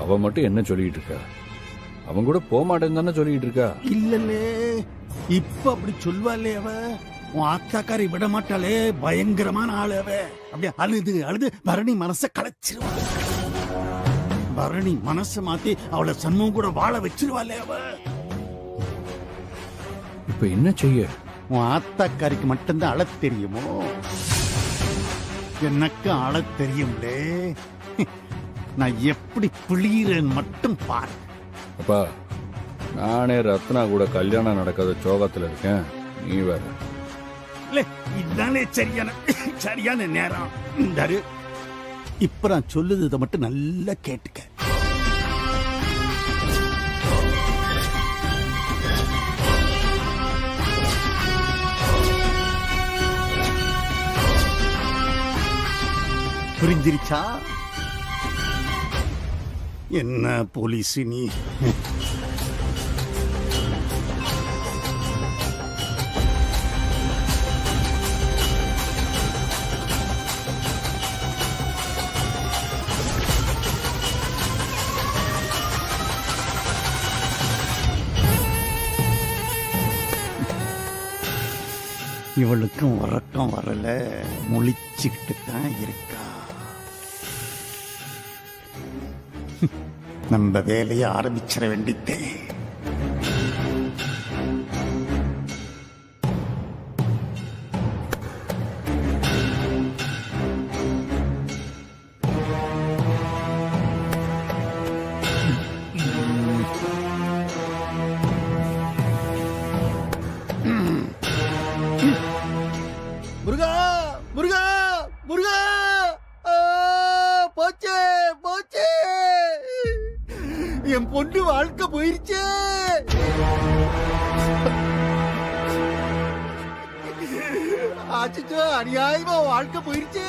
அவ மட்டும் என்ன சொல்லிட்டு இருக்கா? அவன் கூட போக மாட்டேன்னு தானே சொல்லிட்டு இருக்கா. இல்லல்லே, இப்ப அப்படி சொல்வாளே அவ. உன் ஆத்தாக்காரி விட மாட்டாளே, பயங்கரமான ஆளு அவ. அப்படியே அழுது அழுது பரணி மனச கலைச்சிருவா. பரணி மனச மாத்தி அவளை சண்முகம் கூட வாழ வச்சிருவாளே அவ. இப்ப என்ன செய்ய? உன் ஆத்தாக்காரிக்கு மட்டும்தான் அழ தெரியுமோ? எனக்கு அழ தெரியும்லே. நான் எப்படி பிளிறேன்னு மட்டும் பாரு. அப்பா, நானே ரத்னா கூட கல்யாணம் நடக்காத சோகத்துல இருக்கேன், நீ வேற. இதுதானே சரியான நேரம். இப்ப நான் சொல்லுறத மட்டும் நல்லா கேட்டுக்க. புரிஞ்சிருச்சா? என்ன போலீஸ் நீ? இவளுக்கும் உறக்கம் வரல, முழிச்சுக்கிட்டு தான் இருக்கா. நம்ம வேலையை ஆரம்பிச்சிட வேண்டித்தே. முருகா முருகா முருகா, போச்சே போச்சே, என் பொண்ணு வாழ்க்கை போயிருச்சே. ஆச்சோ, அநியாயமா வாழ்க்கை போயிருச்சே.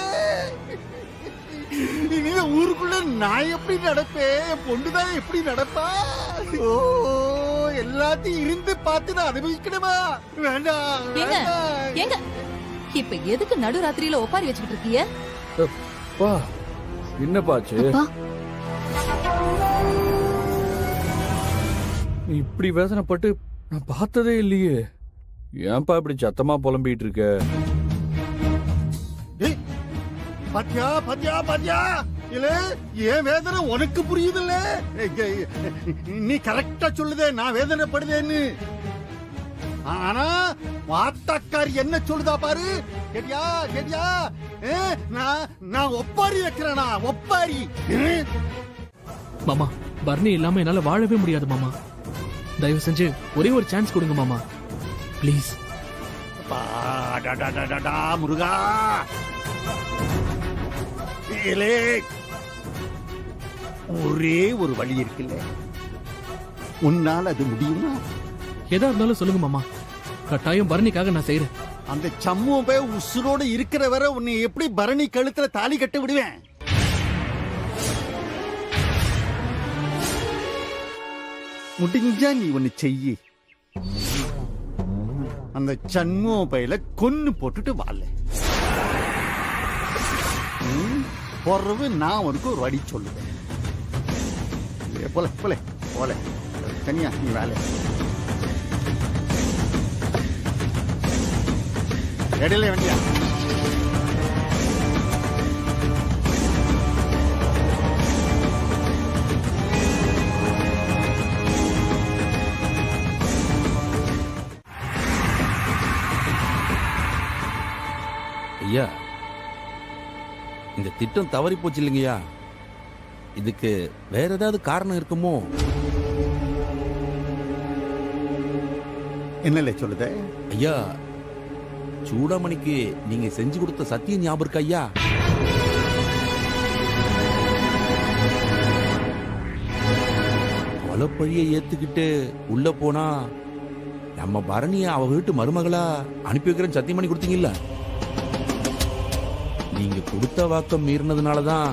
இனிமே ஊருக்குள்ள நான் எப்படி நடப்பேன்? என் பொண்ணுதான் எப்படி நடப்பா? ஓ, எல்லாத்தையும் இருந்து பார்த்து நான் அனுபவிக்கணுமா? வேண்டாம் வேண்டாம். இப்ப எதுக்கு நடுராத்திரியில ஒப்பாரி வச்சுக்கிட்டு இருக்கீங்க? என்னப்பாச்சு? இப்படி வேதனைப்பட்டு நான் பார்த்ததே இல்லையே. ஏன்பா இப்படி சத்தமா புலம்பிட்டு இருக்க? பாத்தியா பாத்தியா பாத்தியா, இல்ல ஏன் வேதனை உனக்கு புரியுதுல்ல? நீ கரெக்டா சொல்லுதே நான் வேதனைப்படுதேன்னு. ஆனா வாத்தாக்காரி என்ன சொல்லுதா பாரு. கேட்டியா கேட்டியா? நான் ஒப்பாரி வைக்கிறேனா? ஒப்பாரி. மாமா, பர்னி இல்லாம என்னால வாழவே முடியாது மாமா. தயவு செஞ்சு ஒரே ஒரு சான்ஸ் கொடுங்க மாமா, ப்ளீஸ். முருகா, ஒரே ஒரு வழி இருக்குல்ல, உன்னால அது முடியுமா? எதா இருந்தாலும் சொல்லுங்க மாமா, கட்டாயம் பரணிக்காக நான் செய்யறேன். அந்த சம்முவ உசுரோடு இருக்கிற வரை உன்னை எப்படி பரணி கழுத்துல தாலி கட்ட விடுவேன்? முடிஞ்சா நீ ஒன்னு செய்யி. அந்த சண்முக பையில கொன்னு போட்டுட்டு வாழ. பொறவு நான் உனக்கு ஒரு வழி சொல்லுவேன். போல போல போல தனியா நீ வேலை. இடையில வண்டியா? ஐயா, இந்த திட்டம் தவறி போச்சு இல்லைங்கய்யா. இதுக்கு வேற ஏதாவது காரணம் இருக்குமோ? என்னல சொல்லுத? ஐயா, சூடாமணிக்கு நீங்க செஞ்சு கொடுத்த சத்தியம் ஞாபகம் இருக்கா ஐயா? கொலப்பழியை ஏத்துக்கிட்டு உள்ள போனா நம்ம பரணிய அவ வீட்டு மருமகளா அனுப்பி வைக்கிறேன்னு சத்தியம் பண்ணி கொடுத்தீங்கல்ல. நீங்க கொடுத்த வாக்கம் மீறினதுனாலதான்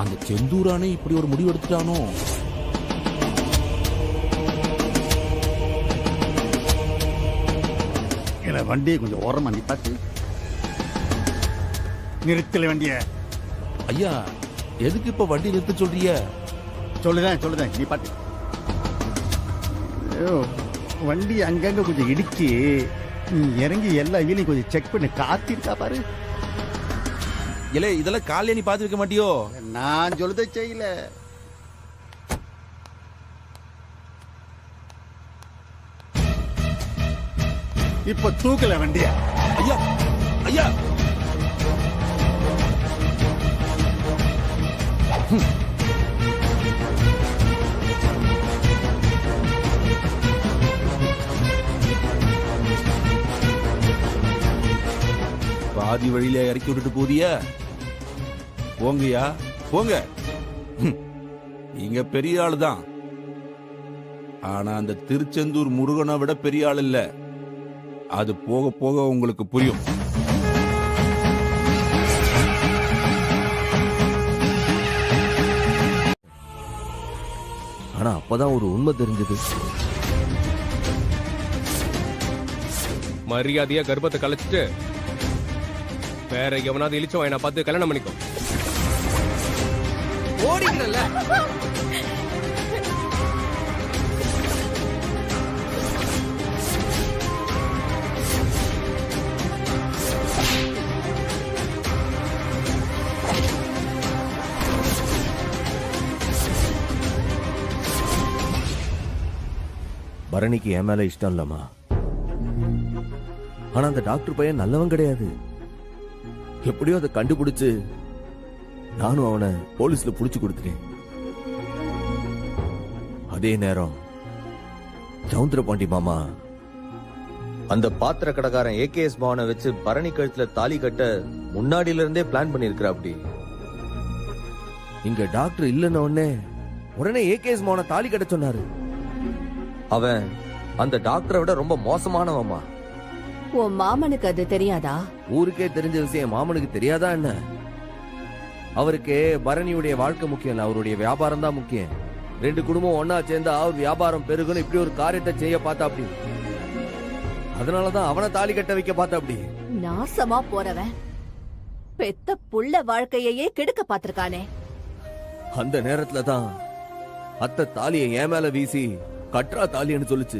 அந்த செந்தூரானே இப்படி ஒரு முடிவு எடுத்துட்டானோ? வண்டியை கொஞ்சம் ஓரமா நிப்பாட்டு. நிறுத்தல வண்டிய. ஐயா, எதுக்கு இப்ப வண்டி நிறுத்த சொல்றீங்க? சொல்லுதேன் நீ பாட்டு. ஐயோ, வண்டி அங்கங்க கொஞ்சம் இடிக்கி, நீ இறங்கி எல்லா வீலையும் கொஞ்சம் செக் பண்ணி காத்திருக்கா பாரு. இல்ல இதெல்லாம் காலையில நீ பாத்து வைக்க மாட்டியோ? நான் சொல்லுத செய்யல. இப்ப தூக்கல வண்டியா. ஐயா ஐயா பாதி வழியில இறக்கி விட்டுட்டு போதிய போங்கய்யா போங்க. நீங்க பெரிய ஆளு தான், ஆனா அந்த திருச்செந்தூர் முருகனை விட பெரிய ஆள் இல்ல. அது போக போக உங்களுக்கு புரியும். ஆனா அப்பதான் ஒரு உண்மை தெரிஞ்சது. மரியாதையா கர்ப்பத்தை கலைச்சிட்டு வேற எவனாவது இழிச்சவன் என்ன பார்த்து கல்யாணம் பண்ணிக்கோ. ஓடிக்கல பரணிக்கு என் மேல இஷ்டம் இல்லம்மா. ஆனா அந்த டாக்டர் பையன் நல்லவன் கிடையாது. எப்படியோ அதை கண்டுபிடிச்சு நானும் அவனை போலீஸ்ல புடிச்சு கொடுத்துட்டேன். அதே நேரம் சவுந்தர பாண்டி மாமா அந்த பாத்திர கடைக்காரன் ஏகேஎஸ் பவனை வச்சு பரணி கழுத்துல தாலி கட்ட முன்னாடியில இருந்தே பிளான் பண்ணிருக்கிறா. அப்படி இங்க டாக்டர் இல்லைன்ன உடனே ஏகேஎஸ் மோன தாலி கட்ட சொன்னாரு. அவன் அந்த டாக்டரை விட ரொம்ப மோசமானவம்மா. உன் மாமனுக்கு அது தெரியாதா? ஊருக்கே தெரிஞ்ச விஷயம் மாமனுக்கு தெரியாதா என்ன? அவருக்கு பரணியுடைய வாழ்க்கை முக்கியம் இல்ல, அவருடைய வியாபாரம் தான் முக்கியம். ரெண்டு குடும்பம் ஒன்னா சேர்ந்து அவர் வியாபாரம் பெருகணும் இப்படி ஒரு காரியத்தை செய்ய பார்த்தா அப்படி. அதனாலதான் அவனை தாலி கட்ட வைக்க பார்த்தா அப்படி. நாசமா போறவன் பெத்த புள்ள வாழ்க்கையே கெடுக்க பாத்திருக்கானே. அந்த நேரத்துல தான் அத்தை தாலியை என் மேல வீசி கட்ரா தாலின்னு சொல்லுச்சு.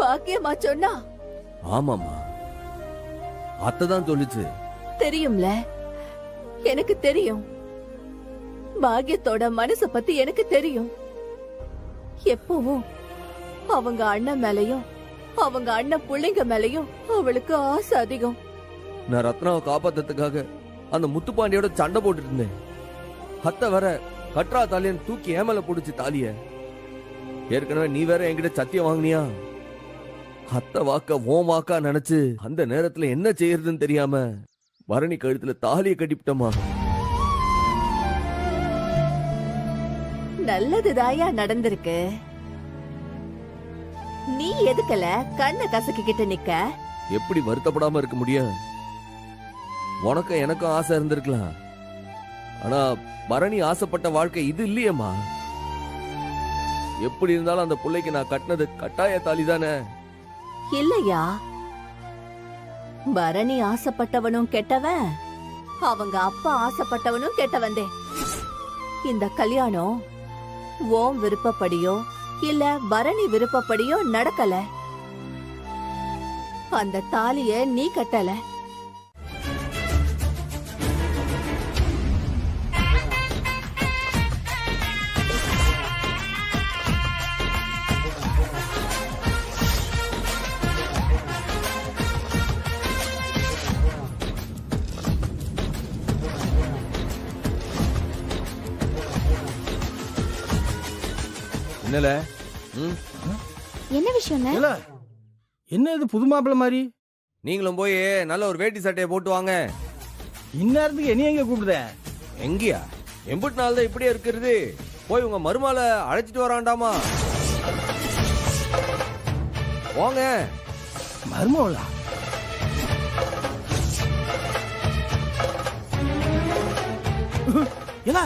பாக்கியமா சொன்னா? ஆமாமா, அத்தை தான் சொல்லுச்சு. தெரியும்ல, எனக்கு தெரியும். பாக்கியத்தோட மனச பத்தி எனக்கு தெரியும். எப்பவும் அவங்க அண்ணன் மேலயும் அவங்க அண்ணன் பிள்ளைங்க மேலயும் அவளுக்கு ஆசை அதிகம். நான் ரத்னாவை காப்பாத்துறதுக்காக அந்த முத்துப்பாண்டியோட சண்டை போட்டுட்டு இருந்தேன். அத்தை வர கட்ரா தாலியன் தூக்கி ஏமல போடுச்சு தாலிய. ஏற்கனவே நீ வேற என்கிட்ட சத்தியம் வாங்கினியா? அத்தை வாக்க ஓம் வாக்கா நினைச்சு அந்த நேரத்துல என்ன செய்யறதுன்னு தெரியாம பரணி கழுத்துல தாலியை கட்டிவிட்டமா. நல்லதுதாயா நடந்திருக்கு. நீ எதுக்கல கண்ணை கசக்கிக்கிட்டு நிக்க? எப்படி வருத்தப்படாம இருக்க முடியும்? உனக்கும் எனக்கும் ஆசை இருந்திருக்கலாம், ஆனா பரணி ஆசைப்பட்ட வாழ்க்கை இது இல்லையேம்மா. எப்படி இருந்தாலும் அந்த பிள்ளைக்கு நான் கட்டினது கட்டாய தாலி தானே. இல்லையா, பரணி ஆசைப்பட்டவனும் கெட்டவன், அவங்க அப்பா ஆசைப்பட்டவனும் கெட்டவந்தே. இந்த கல்யாணம் ஓம் விருப்பப்படியோ இல்ல பரணி விருப்பப்படியோ நடக்கல. அந்த தாலிய நீ கட்டல. என்னல? என்ன விஷயம்? என்ன இது புது மாப்பிள்ள மாதிரி? நீங்களும் போய் நல்ல ஒரு வேட்டி சட்டையை போட்டு வாங்க. இந்நேரத்துக்கு என்ன எங்க கூப்பிடுத? எங்கயா எம்புட்டு நாள் தான் இப்படியே இருக்கிறது. போய் உங்க மருமால அழைச்சிட்டு வராண்டாமா. போங்க. மருமவளா? இல்ல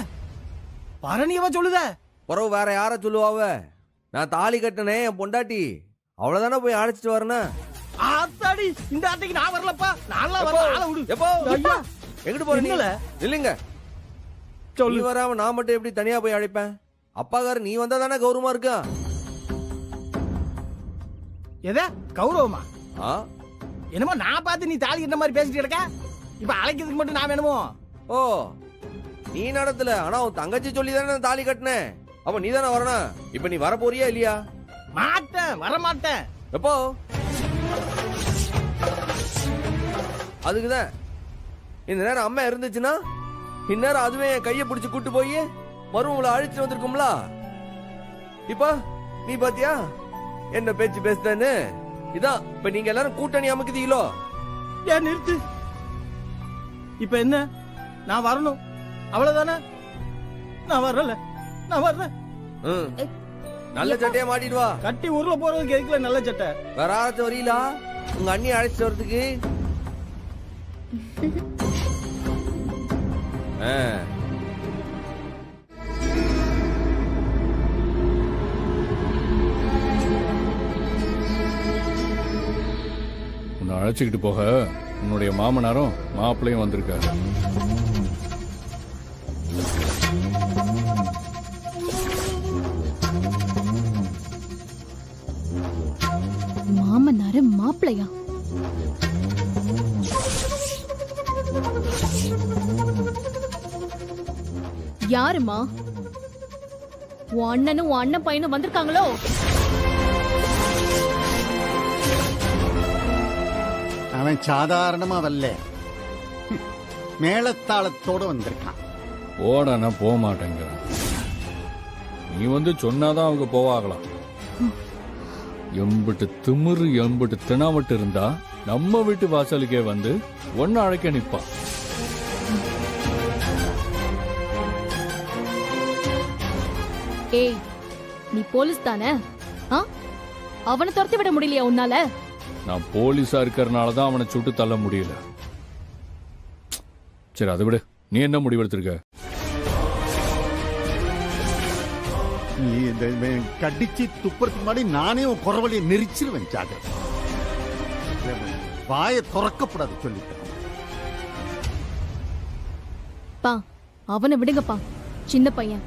பரணியவா சொல்லுத? பிறகு வேற யார சொல்லுவாவ? நான் தாலி கட்டினே என் பொண்டாட்டி, அவ்வளவுதானே போய் அழைச்சிட்டு வரணும். ஆத்தாடி, இந்த ஆட்டைக்கு நான் வரலப்பா. நான் வரல. ஆள விடு. எப்போ ஐயா, எங்கிட்டு போறீங்க? என்னல? இல்லைங்க, சொல்லு. நீ வராம நான் மட்டும் எப்படி தனியா போய் அழைப்பேன்? அப்பாக்காரர் நீ வந்தா தானே கௌரவமா இருக்கா? எதா கௌரவமா? ஆ? என்னமோ நான் பார்த்து நீ தாலி கட்ட மாதிரி பேசிட்டு இருக்க. இப்ப அழைக்கிறதுக்கு மட்டும் நான் வேணுமோ? ஓ, நீ நடத்தல, ஆனா உன் தங்கச்சி சொல்லி தானே தாலி கட்டினேன். அப்ப நீ தானே வரணும். இப்ப நீ வர போறியா இல்லையா? மாட்டேன், வர மாட்டேன். எப்போ? அதுக்குதான் இந்த நேரம் அம்மா இருந்துச்சுன்னா இந்நேரம் அதுவே என் கையை பிடிச்சு கூட்டு போய் மருமகளை அழிச்சு வந்திருக்கும்ல. இப்ப நீ பாத்தியா என்ன பேச்சு பேசுதேன்னு? இதான் இப்ப நீங்க எல்லாரும் கூட்டணி அமைக்குதீங்களோ? ஏன் நிறுத்து. இப்ப என்ன, நான் வரணும் அவ்வளவுதானே? நான் வரல, நான் வர்றேன். நல்ல சட்டையா மாட்டிடுவா. கட்டி ஊர்ல போறதுக்கு எதுக்குல நல்ல சட்டை? வேற ஆராய்ச்சி வரீங்களா உங்க அண்ணி அழைச்சிட்டு வர்றதுக்கு? உன்னை அழைச்சிக்கிட்டு போக உன்னுடைய மாமனாரும் மாப்பிள்ளையும் வந்திருக்காரு. மாமனாரு மாப்பிளையா? யாருமா? உன் அண்ணனும் உன் அண்ணன் பையனும் வந்திருக்காங்களோ? அவன் சாதாரணமா வரல, மேளத்தாளத்தோட வந்திருக்கான். போடனா போக மாட்டேங்கிறான். நீ வந்து சொன்னாதான் அவங்க போவாகலாம். எம்பிட்டு திமிரு எம்பிட்டு தினாவட்டு இருந்தா நம்ம வீட்டு வாசலுக்கே வந்து ஒன்னு அழைக்க நிப்பா. ஏய், நீ போலீஸ் தானே? அவனை துரத்தி விட முடியலையா உன்னால? நான் போலீஸா இருக்கறனாலதான் அவனை சுட்டு தள்ள முடியல. சரி அதை விட, நீ என்ன முடிவெடுத்திருக்க? நீ கடிச்சு துப்புறதுக்கு முன்னாடி நானே உன் குறவழியை நெரிச்சிருவேன். ஜாக வாயை திறக்கப்படாது சொல்லிட்டேன். பா, அவனை விடுங்கப்பா. சின்ன பையன்,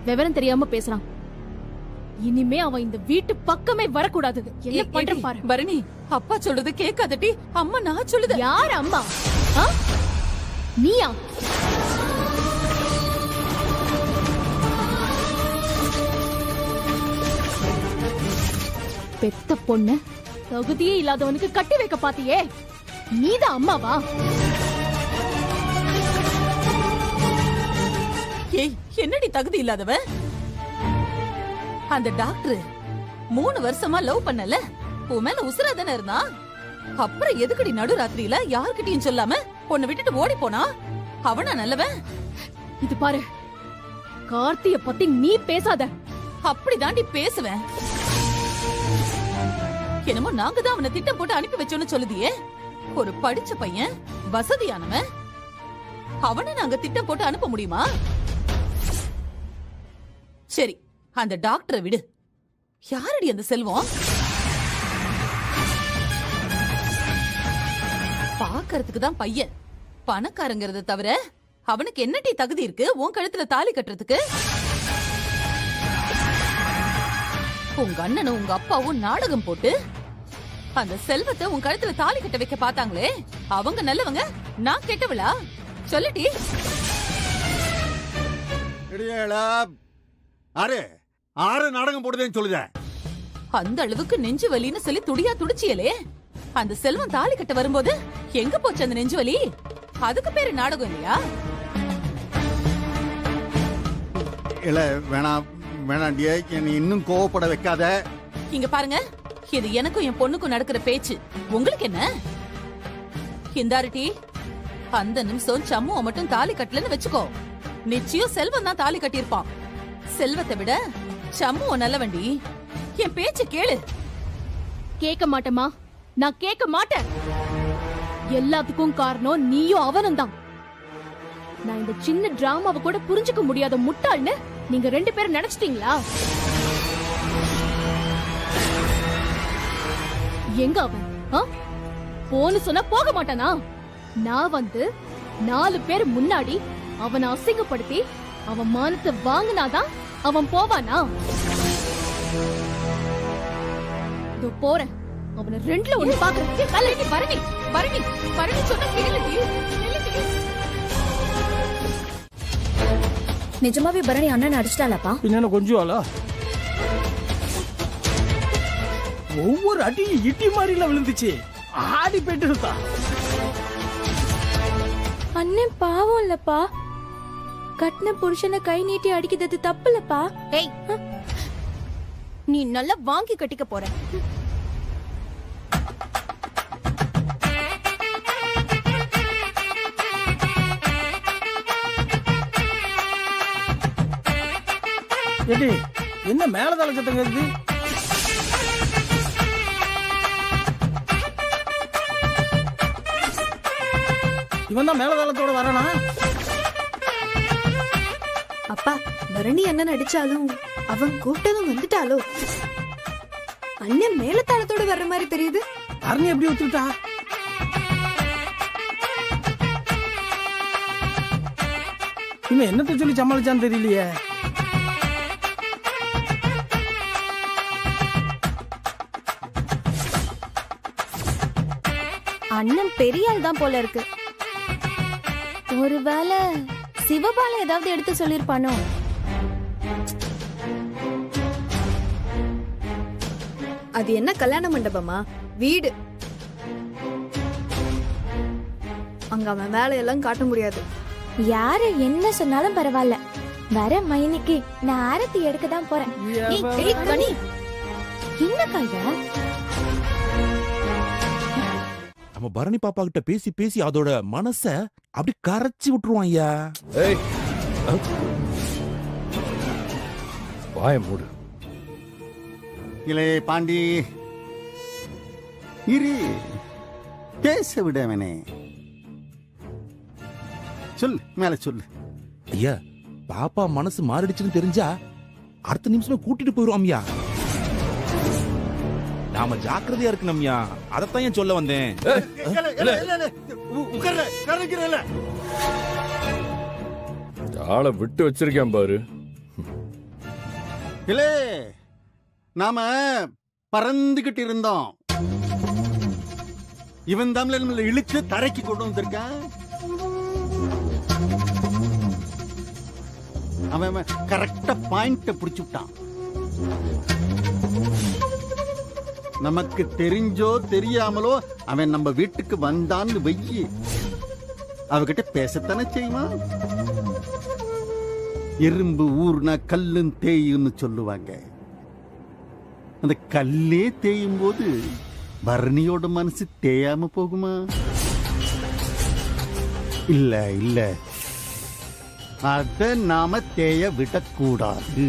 விவரம் தெரியாம பேசுறான். இனிமே அவன் இந்த வீட்டு பக்கமே வரக்கூடாது. என்ன பண்ற பாரு. பரணி, அப்பா சொல்றது கேட்காதட்டி. அம்மா நான் சொல்லுது. யார் அம்மா? நீயா? பெத்த பொண்ணு தகுதியே இல்லாதவனுக்கு கட்டி வைக்க பாத்தியே, நீதான் அம்மாவா? ஏய், என்னடி தகுதி இல்லாதவ? அந்த டாக்டர் 3 வருஷமா லவ் பண்ணல, உன் மேல உசுரா தானே இருந்தா. அப்புறம் எதுக்கடி நடு ராத்திரியில யார்கிட்டயும் சொல்லாம பொண்ணை விட்டுட்டு ஓடி போனா? அவனா நல்லவன்? இது பாரு, கார்த்திய பத்தி நீ பேசாத. அப்படி தாண்டி பேசுவேன். என்னமோ நாங்க தான் அவனை திட்டம் போட்டு அனுப்பி வச்சோன்னு சொல்லுதியே. ஒரு படிச்ச பையன், வசதியானவன், அவனை நாங்க திட்டம் போட்டு அனுப்ப முடியுமா? சரி, அந்த டாக்டரை விடு. யாரடி அந்த செல்வம்? பாக்கறதுக்கு தான் பையன், பணக்காரங்கிறத தவிர அவனுக்கு என்னடி தகுதி இருக்கு உன் கழுத்துல தாலி கட்டுறதுக்கு? உங்க அண்ணனும் உங்க அப்பாவும் நாடகம் போட்டு அந்த செல்வத்தை உன் கழுத்துல தாலி கட்ட வைக்க பார்த்தாங்களே, அவங்க நல்லவங்க, நான் கெட்டவளா? சொல்லடி. ஆறு நாடகம் போடுதேன்னு சொல்லுத. அந்த அளவுக்கு நெஞ்சு வலின்னு சொல்லி துடியா துடிச்சியலே. அந்த செல்வம் தாலி கட்ட வரும்போது எங்க போச்சு அந்த நெஞ்சு வலி? அதுக்கு பேரு நாடகம் இல்லையா? இல்ல வேணாம் வேணாண்டியே, என்னை இன்னும் கோவப்பட வைக்காத. இங்க பாருங்க, இது எனக்கும் என் பொண்ணுக்கும் நடக்கிற பேச்சு. உங்களுக்கு என்ன? இந்தாருட்டி, அந்த நிமிஷம் சம்முவ மட்டும் தாலி கட்டலன்னு வச்சுக்கோ, நிச்சயம் செல்வம் தான் தாலி கட்டியிருப்பான். செல்வத்தை விட சம்முவ நல்லவண்டி. என் பேச்சு கேளு. கேட்க மாட்டேமா, நான் கேட்க மாட்டேன். எல்லாத்துக்கும் காரணம் நீயும் அவனும் தான். நான் இந்த சின்ன டிராமாவை கூட புரிஞ்சுக்க முடியாத முட்டாள்னு நீங்க 2 பேரும் நினைச்சிட்டீங்களா? எங்க அவன்? போன்னு சொன்னா போக மாட்டானா? நான் வந்து 4 பேர் முன்னாடி அவனை அசிங்கப்படுத்தி அவன் மானத்தை வாங்கினாதான் அவன் போவானா? இதோ போறேன், அவனை ரெண்டுல ஒண்ணு பாக்குறேன். பரணி பரணி பரணி சொன்ன கேளுடி. நிஜமாவே பரணி அண்ணன் அடிச்சிட்டாலப்பா? பின்ன கொஞ்சம் ஆளா ஒவ்வொரு அடி இட்டி மாதிரில விழுந்துச்சு. ஆடி போயிட்டு இருக்கா. அண்ணன் பாவம் இல்லப்பா, கட்டின புருஷனை கை நீட்டி அடிக்கிறது தப்பு இல்லப்பா. ஏய், நீ நல்லா வாங்கி கட்டிக்க போற. ஏடி என்ன மேலதாள சத்தம் கேக்குது? இவன் தான் மேலதாளத்தோட வரானா? அப்பா, பரணி அண்ணன் அடிச்சாலும் அவன் கூப்பிட்டதும் வந்துட்டாலோ? அண்ணன் மேலதாளத்தோட வர்ற மாதிரி தெரியுது. பரணி எப்படி ஒத்துக்கிட்டா? இவன் என்னத்த சொல்லி சமாளிச்சான்னு தெரியலையே. அண்ணன் பெரிய ஆள் தான் போல இருக்கு. ஒருவேளை சிவபால ஏதாவது எடுத்து சொல்லிருப்பானோ? அது என்ன கல்யாண மண்டபமா? வீடு. அங்க அவன் வேலையெல்லாம் காட்ட முடியாது. யாரு என்ன சொன்னாலும் பரவாயில்ல, வர மைனிக்கு நான் ஆரத்தி எடுக்க தான் போறேன். என்ன காய்க? நம்ம பரணி பாப்பா கிட்ட பேசி பேசி அதோட மனச அப்படி கரைச்சி விட்டுருவான் ஐயா. ஏய், வாய மூடு. இளைய பாண்டி, இரு, பேச விடவனே. சொல்லு, மேல சொல்லு. ஐயா, பாப்பா மனசு மாறிடுச்சுன்னு தெரிஞ்சா அடுத்த நிமிஷமே கூட்டிட்டு போயிருவோம்யா. நாம ஜாக்கிரதையா இருக்கணும்யா. அதத்தான் ஏன் சொல்ல வந்தேன். ஆளை விட்டு வச்சிருக்கேன் பாரு. இல்ல, நாம பறந்துகிட்டு இருந்தோம். இவன் தான் நம்மள இழுத்து தரைக்கு கொண்டு வந்திருக்கான். அவன் கரெக்டா பாயிண்ட பிடிச்சுட்டான். நமக்கு தெரிஞ்சோ தெரியாமலோ அவன் நம்ம வீட்டுக்கு வந்தான்னு வெய்யி, அவகிட்ட பேசத்தானே செய்வான். எறும்பு ஊர்னா கல்லும் தேயுன்னு சொல்லுவாங்க. அந்த கல்லே தேயும் போது பரணியோட மனசு தேயாம போகுமா? இல்ல இல்ல, அத நாம தேய விடக்கூடாது.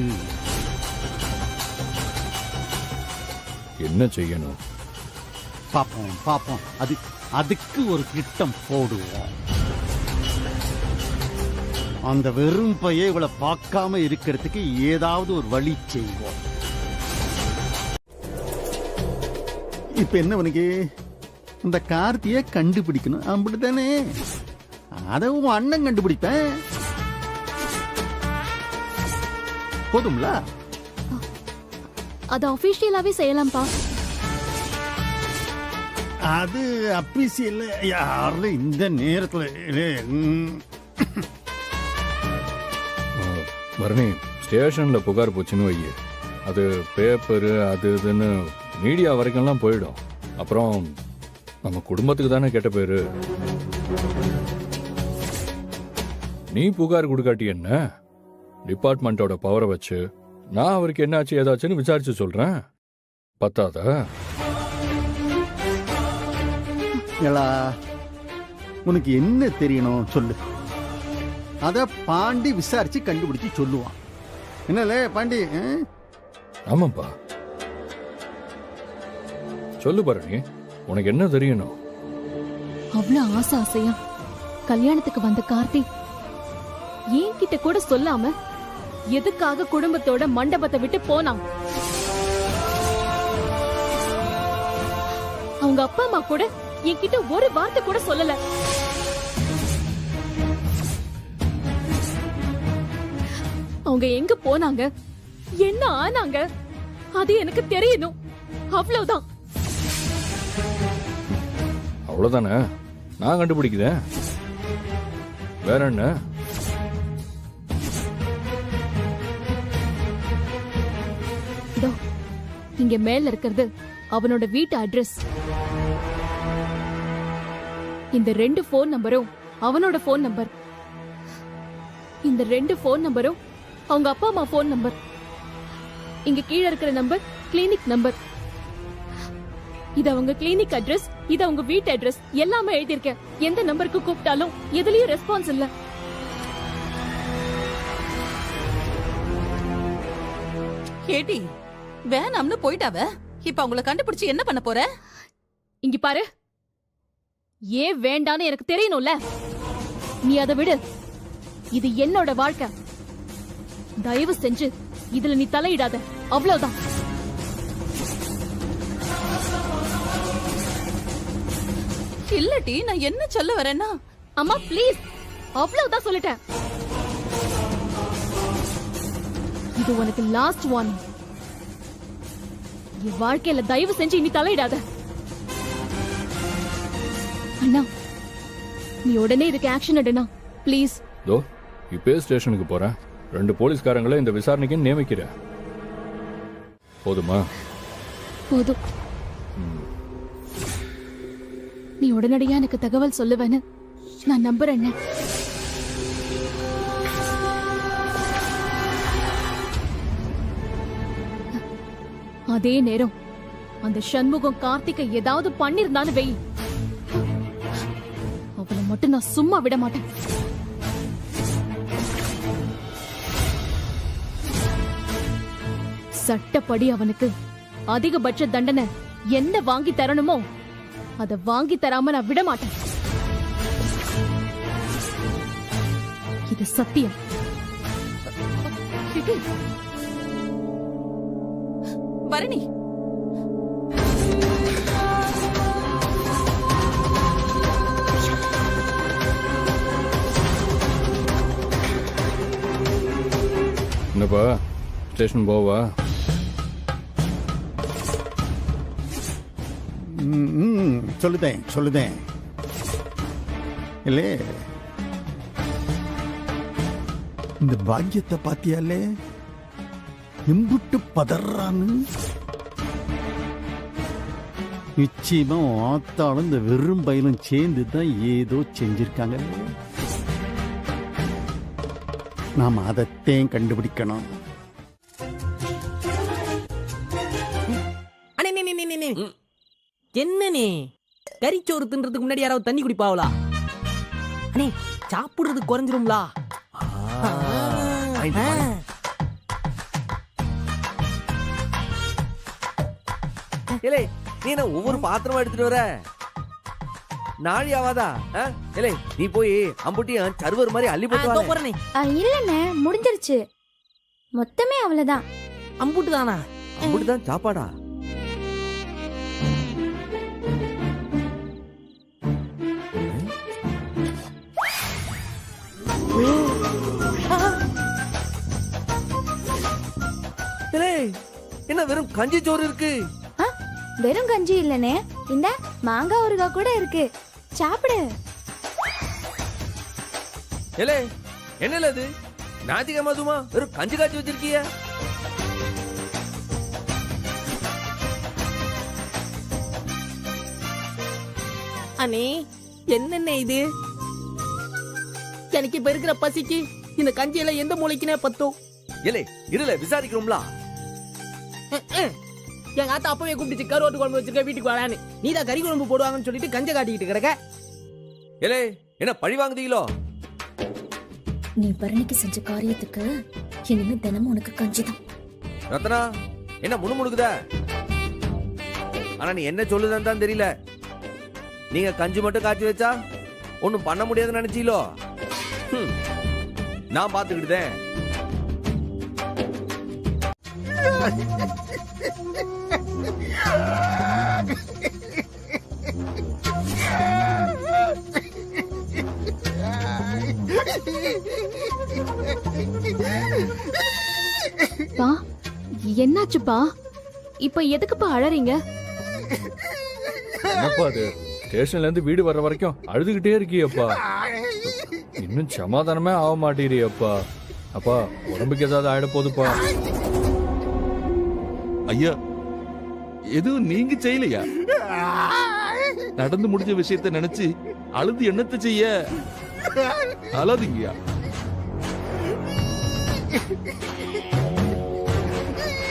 என்ன செய்யணும்? பாப்போம் பாப்போம், அதுக்கு ஒரு திட்டம் போடுவோம். அந்த வெறும் பைய இவளை பார்க்காம இருக்கிறதுக்கு ஏதாவது ஒரு வழி செய்வோம். இப்ப என்ன உனக்கு இந்த கார்த்தியை கண்டுபிடிக்கணும், அப்படித்தானே? அதை உன் அண்ணன் கண்டுபிடிப்பேன். போதும்ல? அது அபிஷியலாவே செய்யலாம்பா. அது அபிஷியல் யாரு இந்த நேரத்துல? பரணி, ஸ்டேஷன்ல புகார் போச்சுன்னு வையே, அது பேப்பரு அது இதுன்னு மீடியா வரைக்கும்லாம் போயிடும். அப்புறம் நம்ம குடும்பத்துக்கு தானே கெட்ட பேரு. நீ புகார் கொடுக்காட்டி என்ன, டிபார்ட்மெண்டோட பவரை வச்சு நான் அவருக்கு என்னாச்சு ஏதாச்சுன்னு விசாரிச்சு சொல்றேன். பத்தாதா? உனக்கு என்ன தெரியணும் சொல்லு, அத பாண்டி விசாரிச்சு கண்டுபிடிச்சு சொல்லுவான். என்னல பாண்டி? ஆமாப்பா, சொல்லு பரணி, உனக்கு என்ன தெரியணும்? அவ்வளவு ஆசை ஆசையா கல்யாணத்துக்கு வந்த கார்த்தி என்கிட்ட கூட சொல்லாம எதுக்காக குடும்பத்தோட மண்டபத்தை விட்டு போனான்? அவங்க அப்பா அம்மா கூட என்கிட்ட ஒரு வார்த்தை கூட சொல்லல. அவங்க எங்க போனாங்க, என்ன ஆனாங்க, அது எனக்கு தெரியணும். அவ்வளவுதான். அவ்வளவுதானே? நான் கண்டுபிடிக்கிறேன். வேற என்ன? இதோ, இங்க மேல இருக்கிறது அவனோட வீட்டு அட்ரஸ். இந்த 2 போன் நம்பரும் அவனோட போன் நம்பர். இந்த 2 போன் நம்பரும் அவங்க அப்பா அம்மா போன் நம்பர். இங்க கீழே இருக்கிற நம்பர் கிளினிக் நம்பர். இது அவங்க கிளினிக் அட்ரஸ், இது அவங்க வீட்டு அட்ரஸ். எல்லாமே எழுதியிருக்கேன். எந்த நம்பருக்கு கூப்பிட்டாலும் எதுலயும் ரெஸ்பான்ஸ் இல்ல. கேட்டி வேணாம்னு போயிட்டாவ. இப்ப அவங்கள கண்டுபிடிச்சு என்ன பண்ண போற? இங்க பாரு, ஏன் வேண்டான்னு எனக்கு தெரியணும்ல. நீ அதை விடு. இது என்னோட வாழ்க்கை. தயவு செஞ்சு இதுல நீ தலையிடாத. அவ்வளவுதான். இல்லட்டி நான் என்ன சொல்ல வரேன்னா, அம்மா ப்ளீஸ், அவ்வளவுதான் சொல்லிட்டேன். இது உனக்கு லாஸ்ட் வார்னிங். என் வாழ்க்கையில தயவு செஞ்சு இனி தலையிடாத. அண்ணா, நீ உடனே இதுக்கு ஆக்ஷன் எடுனா ப்ளீஸ். தோ இப்பே ஸ்டேஷனுக்கு போறேன். 2 போலீஸ்காரங்களை இந்த விசாரணைக்கு நியமிக்கிறேன். போதுமா? போதும். நீ உடனடியா எனக்கு தகவல் சொல்லுவேன்னு நான் நம்புறேன். அதே நேரம் அந்த சண்முகம் கார்த்திகை ஏதாவது பண்ணிருந்தான்னு வெய், அவளை மட்டும் நான் சும்மா விட மாட்டேன். சட்டப்படி அவனுக்கு அதிகபட்ச தண்டனை என்ன வாங்கி தரணுமோ அத வாங்கி தராம நான் விட மாட்டேன். இது சத்தியம். பரணி, என்னப்பா ஸ்டேஷன் போவா? சொல்லுதேன் இல்லே. இந்த பாக்கியத்தை பாத்தியாலே, எம்புட்டு பதறான்னு. நிச்சயமா ஆத்தாலும் இந்த வெறும் பயிலும் சேர்ந்து தான் ஏதோ செஞ்சிருக்காங்க. நாம அதைத்தான் கண்டுபிடிக்கணும். என்ன நீ கறிச்சோறு தின்றதுக்கு முன்னாடி யாராவது தண்ணி குடிப்பாவளா? அண்ணே, சாப்பிடுறது குறைஞ்சிரும்லா? நீ என்ன ஒவ்வொரு பாத்திரமா எடுத்துட்டு வர? நாழி ஆவாதா? நீ போய் அம்புட்டியும் சர்வர் மாதிரி அள்ளி போட்டு. இல்லண்ணே, முடிஞ்சிருச்சு. மொத்தமே அவ்வளவுதான். அம்புட்டு தானா? அம்புட்டு தான் சாப்பாடா? என்ன வெறும் கஞ்சி சோறு இருக்கு? வெறும் கஞ்சி இல்லனே, இந்த மாங்காய் ஊறுகாய் கூட இருக்கு. சாப்பிடு. என்ன அது? ஞாயிற்றுக்கிழமை அதுமா வெறும் கஞ்சி காய்ச்சி வச்சிருக்கிய? அண்ணே, என்னென்ன இது? எனக்கு இப்ப இருக்கிற பசிக்கு இந்த கஞ்சியெல்லாம் எந்த மூளைக்குனே பத்தும். இருல விசாரிக்கிறோம்ல. எங்க ஆத்தா அப்பவே கூப்பிட்டு கருவாட்டு குழம்பு வச்சிருக்க, வீட்டுக்கு வரான்னு. நீதான் கறி குழம்பு போடுவாங்கன்னு சொல்லிட்டு கஞ்ச காட்டிக்கிட்டு கிடக்க. என்ன பழி வாங்குதீங்களோ? நீ பரணிக்கு செஞ்ச காரியத்துக்கு இனிமே தினமும் உனக்கு கஞ்சிதான். ரத்னா, என்ன முணுமுணுக்குத? ஆனா நீ என்ன சொல்லுதான் தான் தெரியல. நீங்க கஞ்சி மட்டும் காய்ச்சி வச்சா ஒண்ணும் பண்ண முடியாதுன்னு நினைச்சீங்களோ? நான் பாத்துக்கிட்டேன். பா என்னாச்சுப்பா? இப்ப எதுக்குப்பா அழறீங்க? என்னப்பா அது ஸ்டேஷன்ல இருந்து வீடு வர்ற வரைக்கும் அழுதுகிட்டே இருக்கியப்பா. இன்னும் சமாதானமே ஆக மாட்டேறியப்பா. அப்பா உடம்புக்கு ஏதாவது ஆயிட போகுதுப்பா. ஐயா எதுவும் நீங்க செய்யலையா? நடந்து முடிஞ்ச விஷயத்தை நினைச்சு அழுது என்னத்தை செய்ய? அழாதீங்கயா.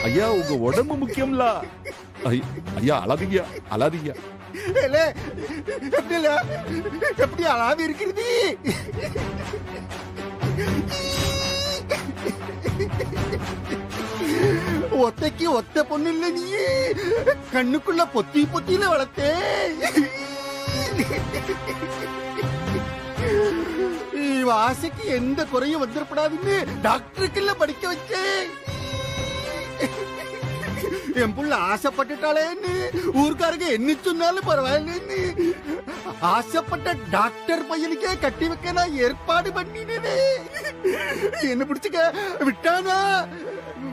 ஐயா உங்க உடம்பு முக்கியம்ல. ஐயா அழாதீங்கயா, அழாதீங்க. எப்படி அழாது இருக்கிறது? ஒத்தைக்கு ஒத்த பொண்ணு இல்ல நீ, கண்ணுக்குள்ள பொத்தி பொத்தியில வளர்த்தே. ஆசைக்கு எந்த குறையும் வந்துடப்படாதுன்னு டாக்டருக்குள்ள படிக்க வச்சேன். என் புள்ள ஆசைப்பட்டுட்டாளேன்னு ஊருக்காரங்க என்ன சொன்னாலும் பரவாயில்லன்னு ஆசைப்பட்ட டாக்டர் பையனுக்கே கட்டி வைக்க நான் ஏற்பாடு பண்ணினே. என்ன பிடிச்சுக்க விட்டானா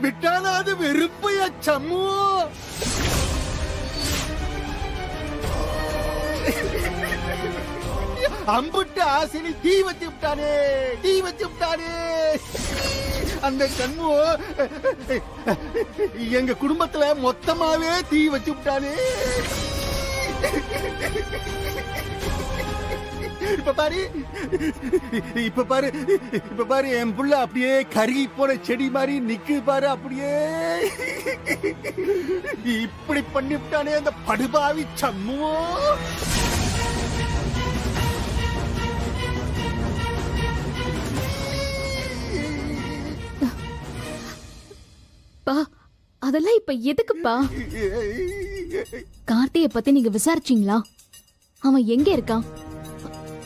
விட்டானா அது வெறுப்பையா சம்மு. அம்புட்டு ஆசையை தீ வச்சு விட்டானே, தீ வச்சு விட்டானே. அந்த கண்மு எங்க குடும்பத்துல மொத்தமாவே தீ வச்சு விட்டானே. இப்ப பாரு இப்ப பாரு இப்ப பாரு என் புள்ள அப்படியே கருகி போன செடி மாதிரி நிக்கு பாரு. அப்படியே இப்படி பண்ணிவிட்டானே அந்த படுபாவி சம்முவோ. பா அதெல்லாம் இப்ப எதுக்குப்பா? கார்த்திய பத்தி நீங்க விசாரிச்சீங்களா? அவன் எங்க இருக்கான்?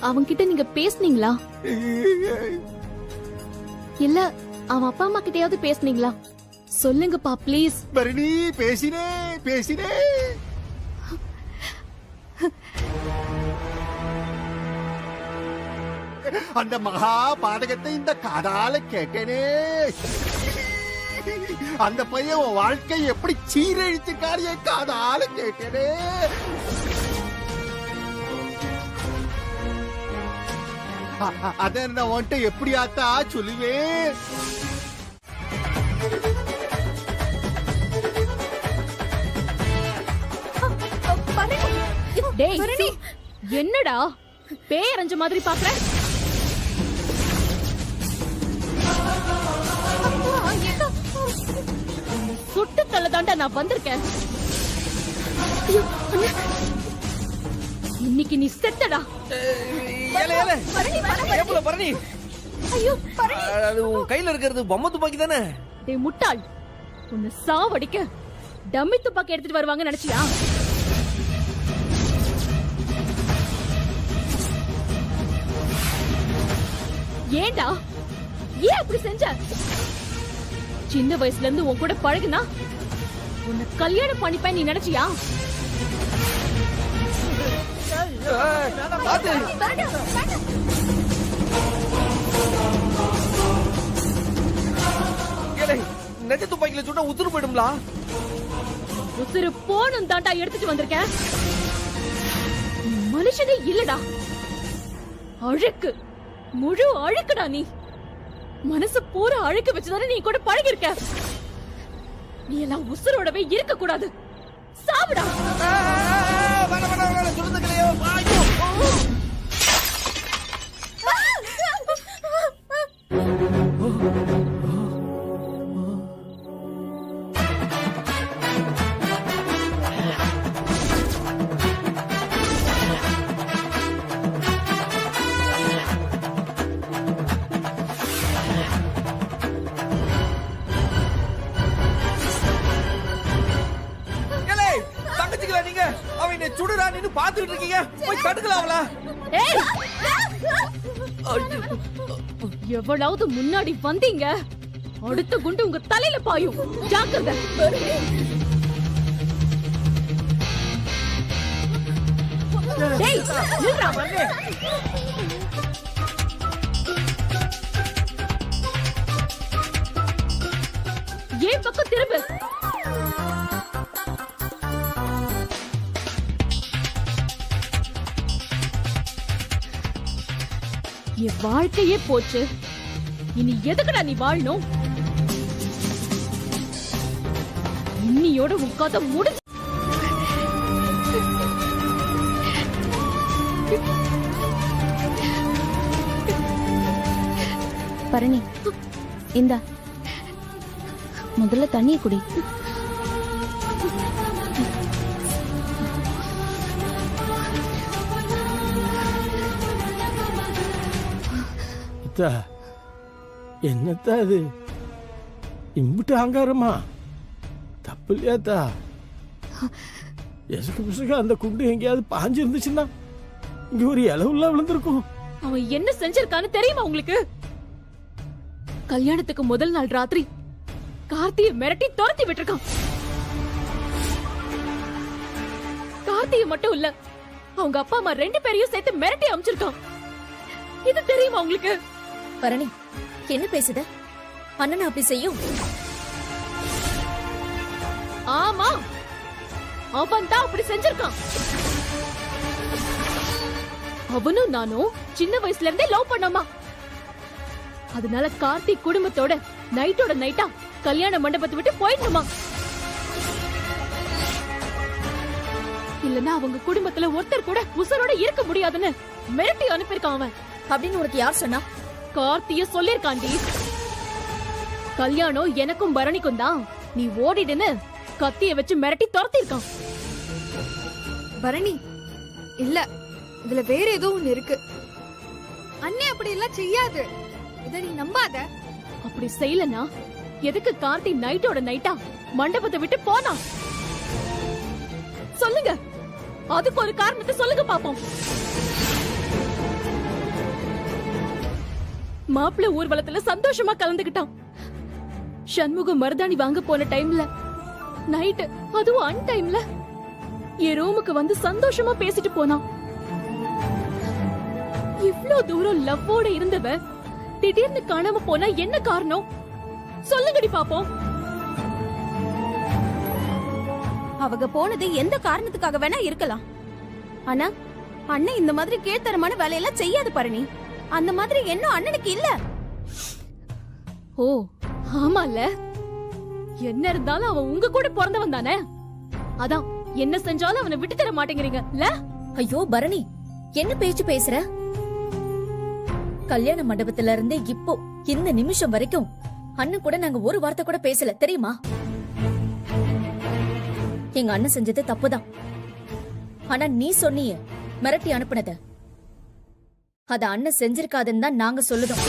அவன்கிட்ட நீங்க பேசுனீங்களா? இல்ல அவன் அப்பா அம்மா கிட்டயாவது பேசுனீங்களா? சொல்லுங்கப்பா ப்ளீஸ். பரணி பேசினே பேசினே. அந்த மகா பாதகத்தை இந்த காதால கேட்டேனே. அந்த பையன் வாழ்க்கை எப்படி சீரழிச்சிருக்காரு காதால கேட்டேனே. அத நான் உன்ட்ட எப்படி ஆத்தா சொல்லுவேன்? என்னடா பேரஞ்ச மாதிரி பாக்குற? சுட்டு தள்ள தாண்டா நான் வந்திருக்கேன். இன்னைக்கு நீ செத்தடா. பரணி கையில இருக்கிறது பொம்மை துப்பாக்கி தானே? டேய் முட்டாள், உன்னை சாவடிக்க டம்மி துப்பாக்கி எடுத்துட்டு வருவாங்க நினைச்சியா? ஏண்டா ஏன் அப்படி செஞ்ச? சின்ன வயசுல இருந்து உன் கூட பழகுனா உன்னை கல்யாணம் பண்ணிப்பேன் நீ நினைச்சியா? நெஞ்ச துப்பாக்கில சுட்டா உசுறு போயிடும்லா. உசுறு போனும் தாண்டா எடுத்துட்டு வந்திருக்கேன். மனுஷனே இல்லடா, அழுக்கு, முழு அழுக்குடா நீ. மனசு பூரா அழுக்க வச்சுதானே நீ கூட பழகி இருக்க. நீ எல்லாம் உசுரோடவே இருக்க கூடாது. சாவுடா. சுடுறா நின்னு பாத்துட்டு இருக்கீங்க, போய் தடுக்கலாம்ல. எவ்வளவு முன்னாடி வந்தீங்க, அடுத்த குண்டு உங்க தலையில பாயும். ஜாக்கிரதை. டேய் நில்றா. என் பக்கம் திரும்பு. என் வாழ்க்கையே போச்சு. இனி எதுக்குடா நீ வாழணும்? இன்னியோட உன் கதை முடிஞ்சு. பரணி, இந்தா முதல்ல தண்ணியை குடி. என்னத்தா அது இம்பிட்டு அங்காரமா? தப்பு இல்லையாத்தா? எசுக்கு புசுக்கு அந்த குண்டு எங்கேயாவது பாஞ்சு இருந்துச்சுன்னா இங்க ஒரு இலவுல விழுந்திருக்கும். அவன் என்ன செஞ்சிருக்கான்னு தெரியுமா உங்களுக்கு? கல்யாணத்துக்கு முதல் நாள் ராத்திரி கார்த்தியை மிரட்டி துரத்தி விட்டுருக்கான். கார்த்தியை மட்டும் இல்ல, அவங்க அப்பா அம்மா 2 பேரையும் சேர்த்து மிரட்டி அமைச்சிருக்கான். இது தெரியுமா உங்களுக்கு? பரணி, என்ன பேசுத? அண்ணன் அப்படி செய்யும்? ஆமா, அவன் தான் அப்படி செஞ்சிருக்கான். அவனும் நானும் சின்ன வயசுல இருந்தே லவ் பண்ணோமா. அதனால கார்த்திக் குடும்பத்தோட நைட்டோட நைட்டா கல்யாண மண்டபத்தை விட்டு போயிடணுமா. இல்லன்னா அவங்க குடும்பத்துல ஒருத்தர் கூட உசரோட இருக்க முடியாதுன்னு மிரட்டி அனுப்பியிருக்கான் அவன். அப்படின்னு உனக்கு யார் சொன்னா? கார்த்திய சொல்லிருக்காண்டி. கல்யாணம் எனக்கும் பரணிக்கும் தான், நீ ஓடிடுன்னு கத்திய வச்சு மிரட்டி துரத்தி இருக்கான். பரணி, இல்ல, இதுல வேற ஏதோ ஒண்ணு இருக்கு. அண்ணே அப்படி எல்லாம் செய்யாது. இத நீ நம்பாத. அப்படி செய்யலனா எதுக்கு கார்த்தி நைட்டோட நைட்டா மண்டபத்தை விட்டு போனா? சொல்லுங்க, அதுக்கு ஒரு காரணத்தை சொல்லுங்க பாப்போம். மாப்பிள்ளை ஊர்வலத்துல சந்தோஷமா கலந்துக்கிட்டான். சண்முகம் மருதாணி வாங்க போன டைம்ல நைட், அதுவும் அன் டைம்ல என் ரூமுக்கு வந்து சந்தோஷமா பேசிட்டு போனான். இவ்ளோ தூரம் லவ்வோட இருந்தவ திடீர்னு காணாம போனா என்ன காரணம்? சொல்லுங்கடி பாப்போம். அவங்க போனது எந்த காரணத்துக்காக வேணா இருக்கலாம். ஆனா அண்ணன் இந்த மாதிரி கீழ்த்தரமான வேலையெல்லாம் செய்யாது பரணி. அந்த மாதிரி என்ன அண்ணனுக்கு இல்ல. ஓ ஆமால, என்ன இருந்தாலும் அவன் உங்க கூட பிறந்தவன் தானே. அதான் என்ன செஞ்சாலும் அவனை விட்டு தர மாட்டேங்கிறீங்கல்ல? ஐயோ பரணி, என்ன பேச்சு பேசுற? கல்யாண மண்டபத்துல இருந்து இப்போ இந்த நிமிஷம் வரைக்கும் அண்ணன் கூட நாங்க ஒரு வார்த்தை கூட பேசல, தெரியுமா? எங்க அண்ணன் செஞ்சது தப்புதான். ஆனா நீ சொன்னியே மிரட்டி அனுப்புனத, அத அண்ணன் செஞ்சிருக்காதுன்னு தான் நாங்க சொல்லுதோம்.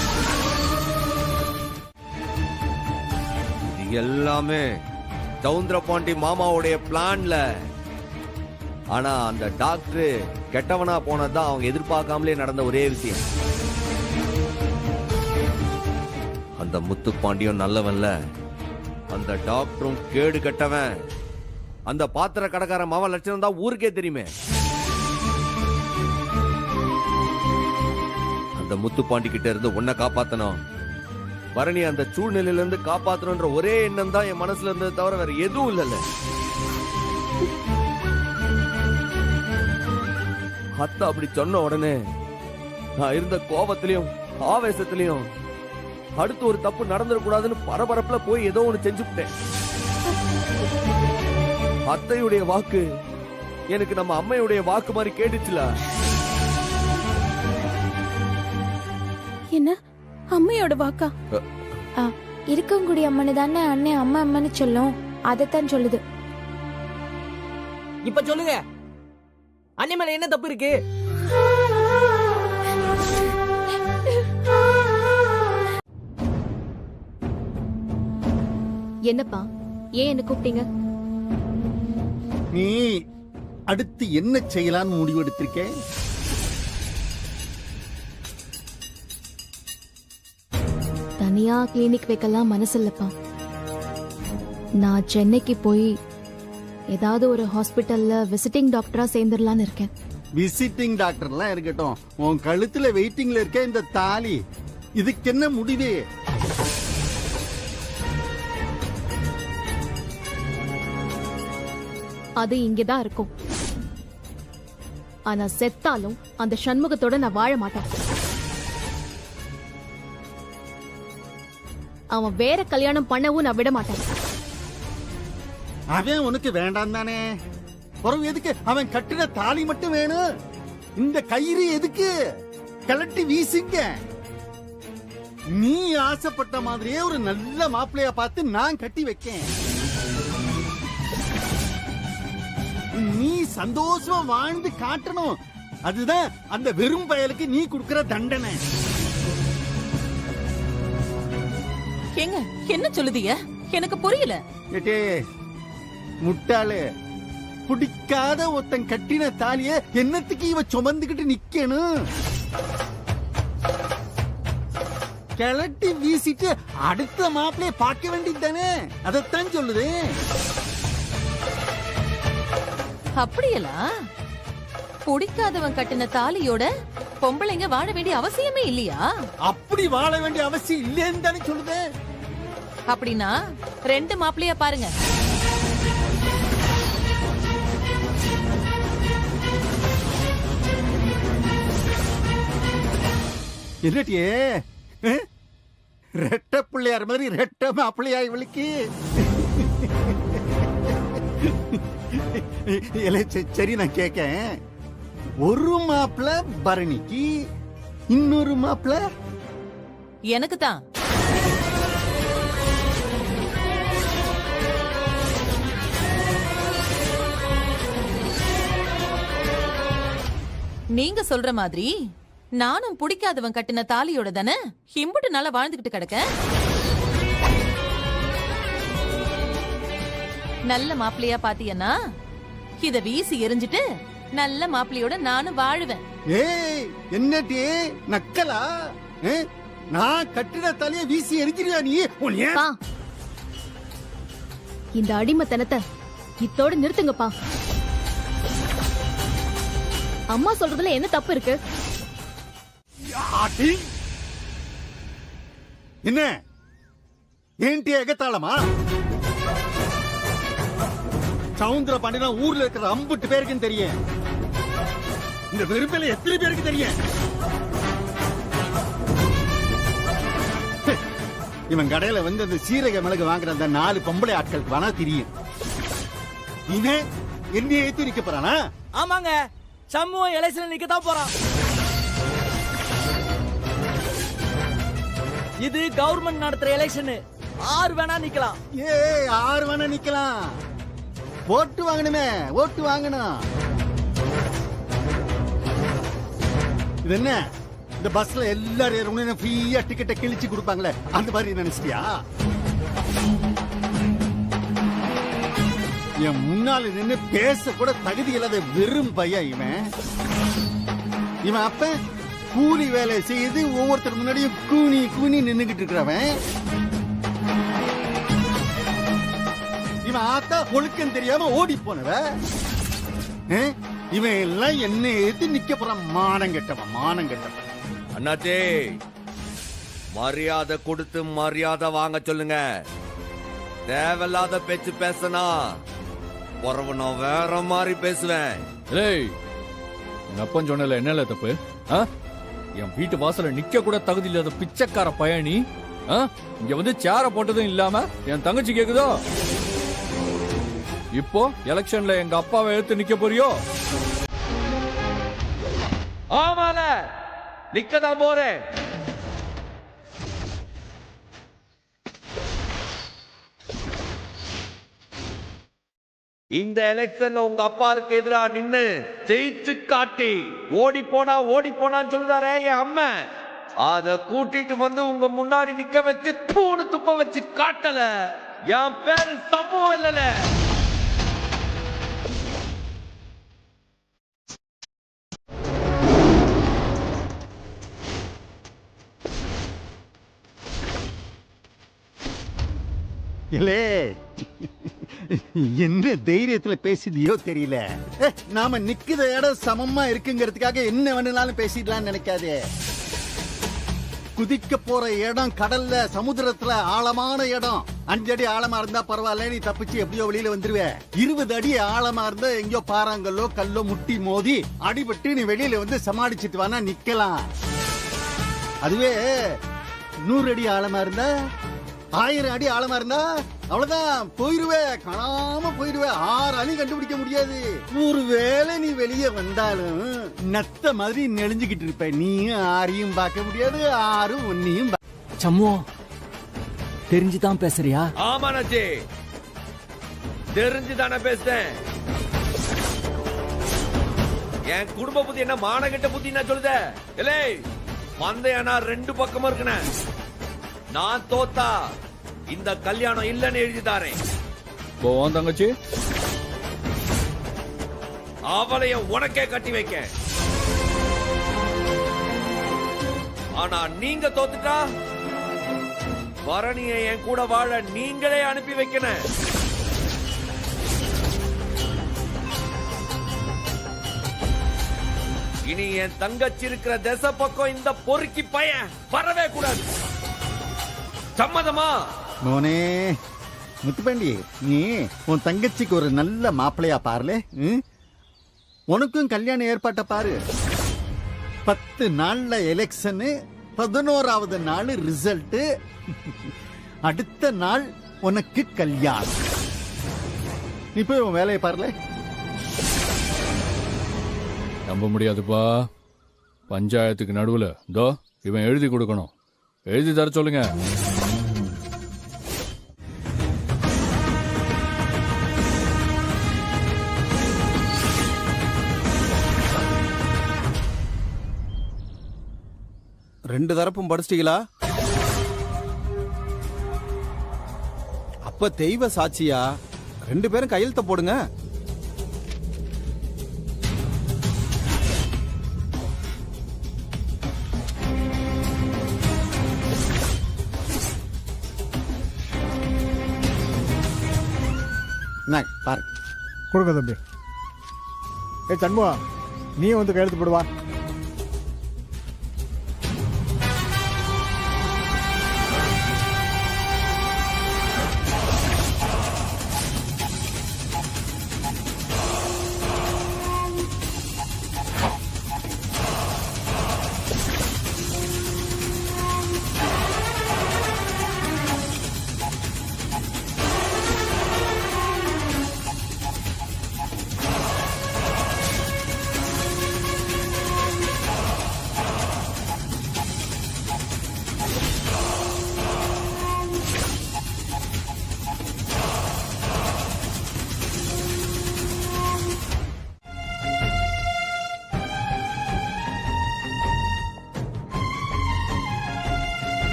இது எல்லாமே சவுந்தரபாண்டி மாமாவுடைய பிளான்ல. ஆனா அந்த டாக்டர் கெட்டவனா போனதுதான் அவங்க எதிர்பார்க்காமலே நடந்த ஒரே விஷயம். அந்த முத்துப்பாண்டியும் நல்லவன்ல, அந்த டாக்டரும் கேடு கெட்டவன். அந்த பாத்திர கடைக்கார மாவன் லட்சணம் தான் ஊருக்கே தெரியுமே. அந்த முத்துப்பாண்டி கிட்ட இருந்து உன்னை காப்பாத்தணும், பரணி அந்த சூழ்நிலையில இருந்து காப்பாத்தணும்ன்ற ஒரே எண்ணம் தான் என் மனசுல இருந்தது தவிர வேற எதுவும் இல்லைல்ல. அத்தை அப்படி சொன்ன உடனே நான் இருந்த கோபத்திலையும் ஆவேசத்திலையும் அடுத்து ஒரு தப்பு நடந்துடக்கூடாதுன்னு பரபரப்புல போய் ஏதோ ஒண்ணு செஞ்சுட்டேன். அத்தையுடைய வாக்கு எனக்கு நம்ம அம்மையுடைய வாக்கு மாதிரி கேட்டுச்சுல. என்ன அம்மையோட வாக்கா? இருக்கங்குடி அம்மனு தானே அண்ணன் அம்மா அம்மன்னு சொல்லும், அதைத்தான் சொல்லுது. இப்ப சொல்லுங்க, அண்ணன் மேல என்ன தப்பு இருக்கு? என்னப்பா, ஏன் என்ன கூப்பிட்டீங்க? நீ அடுத்து என்ன செய்யலான்னு முடிவெடுத்திருக்க? தனியா கிளினிக் வைக்கலாம் மனசு இல்லப்பா. நான் சென்னைக்கு போய் ஏதாவது ஒரு ஹாஸ்பிட்டல்ல விசிட்டிங் டாக்டரா சேர்ந்துடலான்னு இருக்கேன். விசிட்டிங் டாக்டர்லாம் இருக்கட்டும், உன் கழுத்துல வெயிட்டிங்ல இருக்க இந்த தாலி, இதுக்கு என்ன முடிவே? அது இங்கதான் இருக்கும். ஆனா செத்தாலும் அந்த சண்முகத்தோட நான் வாழ மாட்டேன். அவன் வேற கல்யாணம் பண்ணவும் நான் விட மாட்டேன். அவன் உனக்கு வேண்டாம் தானே? பிறகு எதுக்கு அவன் கட்டின தாலி மட்டும் வேணும்? இந்த கயிறு எதுக்கு? கலட்டி வீசுங்க. நீ ஆசைப்பட்ட மாதிரியே ஒரு நல்ல மாப்பிள்ளையா பார்த்து நான் கட்டி வைக்கேன். நீ சந்தோஷமா வாழ்ந்து காட்டணும். அதுதான் அந்த வெறும் பயலுக்கு நீ கொடுக்கிற தண்டனை. ஏங்க என்ன சொல்லுதீங்க? எனக்கு புரியல. ஏட்டே முட்டாளு, பிடிக்காத ஒருத்தன் கட்டின தாலிய என்னத்துக்கு இவ சுமந்துகிட்டு நிக்கணும்? கிளட்டி வீசிட்டு அடுத்த மாப்பிளைய பார்க்க வேண்டியது தானே? அதத்தான் சொல்லுது. அப்படியெல்லாம் பிடிக்காதவன் கட்டின தாலியோட பொம்பளைங்க வாழ வேண்டிய அவசியமே இல்லையா? அப்படி வாழ வேண்டிய அவசியம் இல்லைன்னு தானே சொல்லுது. அப்படின்னா 2 மாப்பிளைய பாருங்க. என்னட்டியே ரெட்ட பிள்ளையார் மாதிரி ரெட்ட மாப்பிள்ளையா இவளுக்கு? சரி நான் கேட்கேன். ஒரு மாப்பிள்ள பரணிக்கு, இன்னொரு மாப்பிள்ள எனக்கு தான். நீங்க சொல்ற மாதிரி நானும் பிடிக்காதவன் கட்டின தாலியோட தானே இம்புட்டு நாளா வாழ்ந்துகிட்டு கிடக்க. நல்ல மாப்பிள்ளையா பாத்தீங்கன்னா இத வீசி எரிஞ்சிட்டு நல்ல மாப்பிள்ளையோட நானும் வாழுவேன். ஏய் என்னடி நக்கலா? நான் கட்டின தாலிய வீசி எரிஞ்சிருவா நீ? இந்த அடிமைத்தனத்தை இத்தோட நிறுத்துங்கப்பா. அம்மா சொல்றதுல என்ன தப்பு இருக்கு? என்ன ஏன்டி எகத்தாளமா? சவுந்தர பாண்டியனா ஊர்ல இருக்கிற 50 பேருக்கு தெரியும். இந்த வெறுப்பில எத்தனை பேருக்கு தெரியும்? இவன் கடையில வந்து அந்த சீரக மிளகு வாங்குற அந்த 4 பொம்பளை ஆட்களுக்கு வேணா தெரியும். இவன் என்ன ஏத்தி நிக்க போறானா? ஆமாங்க, சமூக எலெக்ஷன்ல நிக்க தான் போறான். இது கவர்மெண்ட் நடத்துற எலெக்ஷன். 6 வேணா நிக்கலாம். ஏய் 6 வேணா நிக்கலாம். ஓட்டு வாங்கணுமே, ஓட்டு வாங்கணும். இது என்ன இந்த பஸ்ல எல்லாரும் ஏறணும் ஃப்ரீயா டிக்கெட்டை கிழிச்சு கொடுப்பாங்களே அந்த மாதிரி நினைச்சிட்டியா? என் முன்னால நின்று பேச கூட தகுதி இல்லாத வெறும் பையன் இவன். இவன் அப்ப கூலி வேலை செய்து ஒவ்வொருத்தர் முன்னாடியும் கூனி கூனி நின்னுகிட்டு இருக்கிறவன். இவன் ஆத்தா ஒழுக்கம் தெரியாம ஓடி போனவ. இவன் எல்லாம் என்ன ஏத்து நிக்க போறான்? மானம் கெட்டவன், மானம் கெட்டவன். அண்ணாச்சி, மரியாதை கொடுத்து மரியாதை வாங்க சொல்லுங்க. தேவையில்லாத பேச்சு பேசனா உறவு நான் வேற மாதிரி பேசுவேன். எங்க அப்பன் சொன்னல என்னல தப்பு? என் வீட்டு வாசல நிக்க கூட தகுதி இல்லாத பிச்சைக்கார பயணி இங்க வந்து சேர போட்டதும் இல்லாம என் தங்கச்சி கேக்குதோ? இப்போ எலெக்ஷன்ல எங்க அப்பாவை எடுத்து நிக்க போறியோ? ஆமால நிக்கதான் போறேன். இந்த எலெக்ஷன்ல உங்க அப்பாவுக்கு எதிராக நின்னு ஜெயிச்சு காட்டி ஓடி போனான்னு சொல்லுதாரே என் அம்மா, அத கூட்டிட்டு வந்து உங்க முன்னாடி நிக்க வச்சு பூணு துப்ப வச்சு காட்டல. என் பேரு சமூகம் இல்லல. இல்லே என்ன தைரியத்துல பேசியோ தெரியல. நாம நிக்கிற இடம் சமமா இருக்குங்கிறதுக்காக என்ன வேணும்னாலும் பேசிடலாம்னு நினைக்காதே. குதிக்க போற இடம் கடல்ல, சமுத்திரத்துல ஆழமான இடம். 5 அடி ஆழமா இருந்தா பரவாயில்ல, நீ தப்பிச்சு எப்படியோ வெளியில வந்துருவ. 20 அடி ஆழமா இருந்தா எங்கயோ பாறாங்கல்லோ கல்லோ முட்டி மோதி அடிபட்டு நீ வெளியில வந்து சமாளிச்சுட்டு வானா நிக்கலாம். அதுவே 100 அடி ஆழமா இருந்தா, 1000 அடி ஆழமா இருந்தா அவ்வளவுதான், போயிருவே, காணாம போயிருவே. 6 அணி கண்டுபிடிக்க முடியாது. ஒருவேளை நீ வெளியே வந்தாலும் நத்த மாதிரி நெளிஞ்சுக்கிட்டு இருப்ப. நீ ஆரையும் பார்க்க முடியாது, ஆறும் ஒன்னையும். சம்மு தெரிஞ்சுதான் பேசுறியா? ஆமா நச்சி, தெரிஞ்சுதானே பேசுறேன். என் குடும்ப புத்தி என்ன மானகெட்ட புத்தி நான் சொல்லுத? இல்லை, மந்தையானா 2 பக்கமும் இருக்குன. நான் தோத்தா இந்த கல்யாணம் இல்லன்னு எழுதிதாரேன். போவோம் தங்கச்சி, அவளைய உனக்கே கட்டி வைக்க. ஆனா நீங்க தோத்துட்டா பரணியை என் கூட வாழ நீங்களே அனுப்பி வைக்கணும். இனி என் தங்கச்சி இருக்கிற திசை பக்கம் இந்த பொறுக்கி பையன் வரவே கூடாது. சம்மதமா? மோனே முத்துப்பாண்டி, நீ உன் தங்கச்சிக்கு ஒரு நல்ல மாப்பிள்ளையா பாருல. உனக்கும் கல்யாண ஏற்பாட்ட பாரு. 10 நாள்ல எலெக்ஷனு, 11வது நாள் ரிசல்ட், அடுத்த நாள் உனக்கு கல்யாணம். நீ போய் உன் வேலையை பாருல. நம்ப முடியாதுப்பா. பஞ்சாயத்துக்கு நடுவுல தோ இவன் எழுதி கொடுக்கணும். எழுதி தர சொல்லுங்க. ரெண்டு தரப்பும் படிச்சிட்டீங்களா? அப்ப தெய்வ சாட்சியா 2 பேரும் கையெழுத்த போடுங்க. பாரு, கொடுங்க தம்பி. சண்முகா, நீ வந்து கையெழுத்து போடுவா.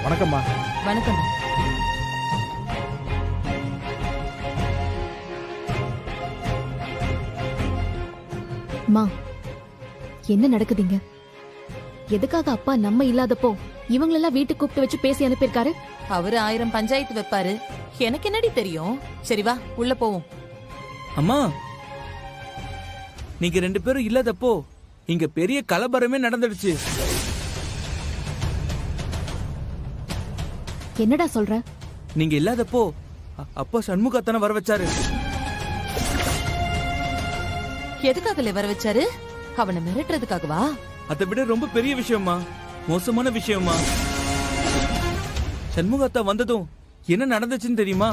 வணக்கம்மா. வணக்கம். மா, என்ன நடக்குதுங்க? எதுக்காக அப்பா நம்ம இல்லாதப்போ இவங்களெல்லாம் வீட்டுக்கு கூப்பிட்டு வச்சு பேசி அனுப்பியிருக்காரு? அவரு 1000 பஞ்சாயத்து வைப்பாரு. எனக்கு என்னடி தெரியும்? சரி வா, உள்ள போவோம். அம்மா, நீங்க 2 பேரும் இல்லாதப்போ இங்க பெரிய கலவரமே நடந்துடுச்சு. என்னடா சொல்ற? நீங்க இல்லாதப்போ அப்பா சண்முகத்தான வர வச்சாரு. எதுக்காக வர வச்சாரு? அவனை மிரட்டுறதுக்காகவா? அதை விட ரொம்ப பெரிய விஷயமா, மோசமான விஷயமா. சண்முகத்தா வந்ததும் என்ன நடந்துச்சுன்னு தெரியுமா?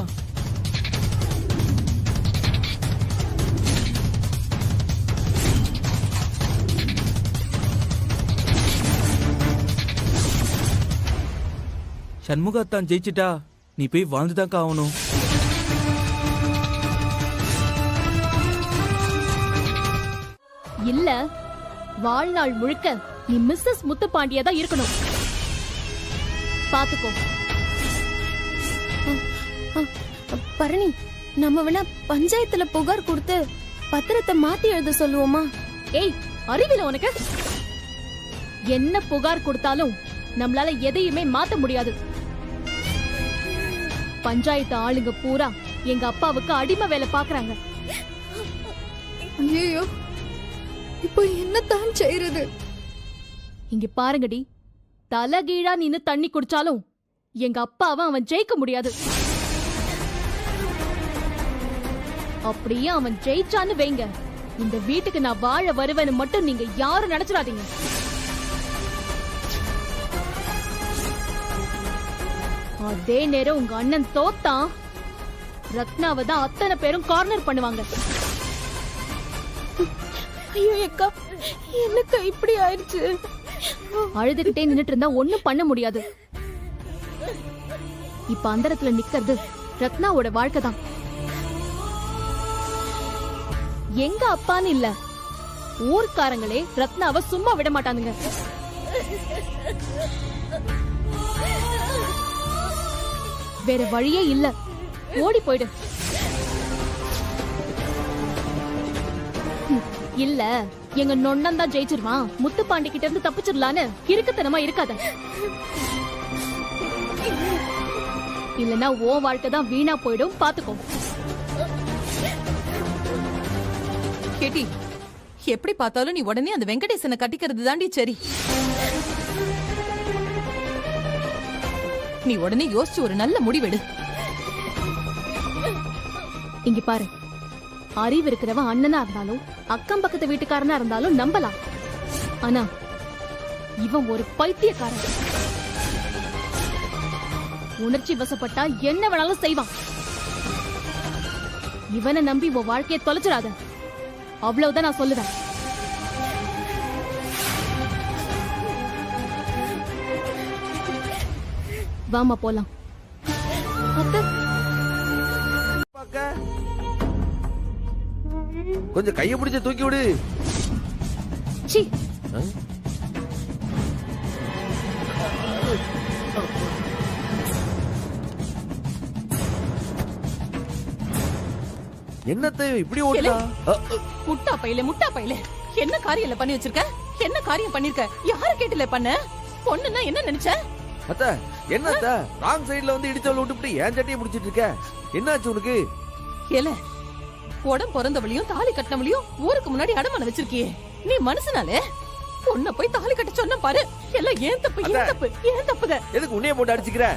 சண்முகத்தான் ஜெயிச்சிட்டா நீ போய் வாழ்ந்துதான் ஆகணும். இல்ல, வாழ்நாள் முழுக்க நீ மிஸ்ஸஸ் முத்துப்பாண்டியா தான் இருக்கணும். பாத்துக்கோ. பரணி, நம்ம வேணா பஞ்சாயத்துல புகார் கொடுத்து பத்திரத்தை மாத்தி எழுத சொல்லுவோமா? ஏய், அறிவில உனக்கு? என்ன புகார் கொடுத்தாலும் நம்மளால எதையுமே மாத்த முடியாது. பஞ்சாயத்து ஆளுங்க பூரா எங்க அப்பாவுக்கு அடிமை வேலை பாக்குறாங்க. ஐயோ, இப்போ என்னத்தான் செய்யறது? இங்க பாருங்கடி, தலகீழா நின்னு தண்ணி குடிச்சாலும் எங்க அப்பாவை அவன் ஜெயிக்க முடியாது. அப்படியே அவன் ஜெயிச்சான்னு வைங்க, இந்த வீட்டுக்கு நான் வாழ வருவேன்னு மட்டும் நீங்க யாரும் நினைச்சிடாதீங்க. அதே நேரம் உங்க அண்ணன் தோத்தான், ரத்னாவை தான் அத்தனை பேரும் கார்னர் பண்ணுவாங்க. ஐயோ அக்கா, எனக்கு இப்படி ஆயிடுச்சு. அழுதுகிட்டே நின்னுட்டு இருந்தா ஒண்ணும் பண்ண முடியாது. இப்ப அந்தரத்துல நிக்கிறது ரத்னாவோட வாழ்க்கை தான். எங்க அப்பான்னு இல்ல, ஊர்க்காரங்களே ரத்னாவை சும்மா விட மாட்டானுங்க. வேற வழியே இல்ல, ஓடி போயிடு. இல்ல எங்க நொண்ணன் தான் ஜெயிச்சிருவான், முத்துப்பாண்டி கிட்ட இருந்து தப்பிச்சிடலான்னு இருக்குத்தனமா இருக்காத. இல்லனா ஓ வாழ்க்கை தான் வீணா போயிடும், பாத்துக்கோ. கேட்டி, எப்படி பார்த்தாலும் நீ உடனே அந்த வெங்கடேசனை கட்டிக்கிறது தாண்டி சரி. நீ உடனே யோசிச்சு ஒரு நல்ல முடிவெடு. இங்க பாரு, அறிவு இருக்கிறவன் அண்ணனா இருந்தாலும் அக்கம் பக்கத்து வீட்டுக்காரனா இருந்தாலும் நம்பலாம். ஆனா இவன் ஒரு பைத்தியக்காரன். உணர்ச்சி வசப்பட்டா என்ன வேணாலும் செய்வான். இவனை நம்பி உன் வாழ்க்கையை தொலைச்சிடாத, அவ்வளவுதான் நான் சொல்லுவேன். வாமா போலாம். கொஞ்சம் கைய பிடிச்சு தூக்கி விடு. சீ, என்னத்தை இப்படி ஓடுறா? முட்டா பையில என்ன காரியம் பண்ணி வச்சிருக்க? என்ன காரியம் பண்ணிருக்க? யாரு கேட்டல பண்ண? பொண்ணுன்னா என்ன நினைச்ச? அத்த என்னத்த ராங் சைடுல வந்து இடிச்சவள விட்டுட்டு ஏன் சட்டையை முடிச்சிட்டு இருக்க? என்னாச்சு உனக்கு? ஏல, உடம் பிறந்தவளையும் தாலி கட்டினவளையும் ஊருக்கு முன்னாடி அடமான வச்சிருக்கியே, நீ மனுஷனாலே? பொண்ண போய் தாலி கட்ட சொன்ன பாரு, எல்லாம் ஏன் தப்பு, ஏன் தப்பு, ஏன் தப்புத? எதுக்கு உன்னைய போட்டு அடிச்சுக்கிற?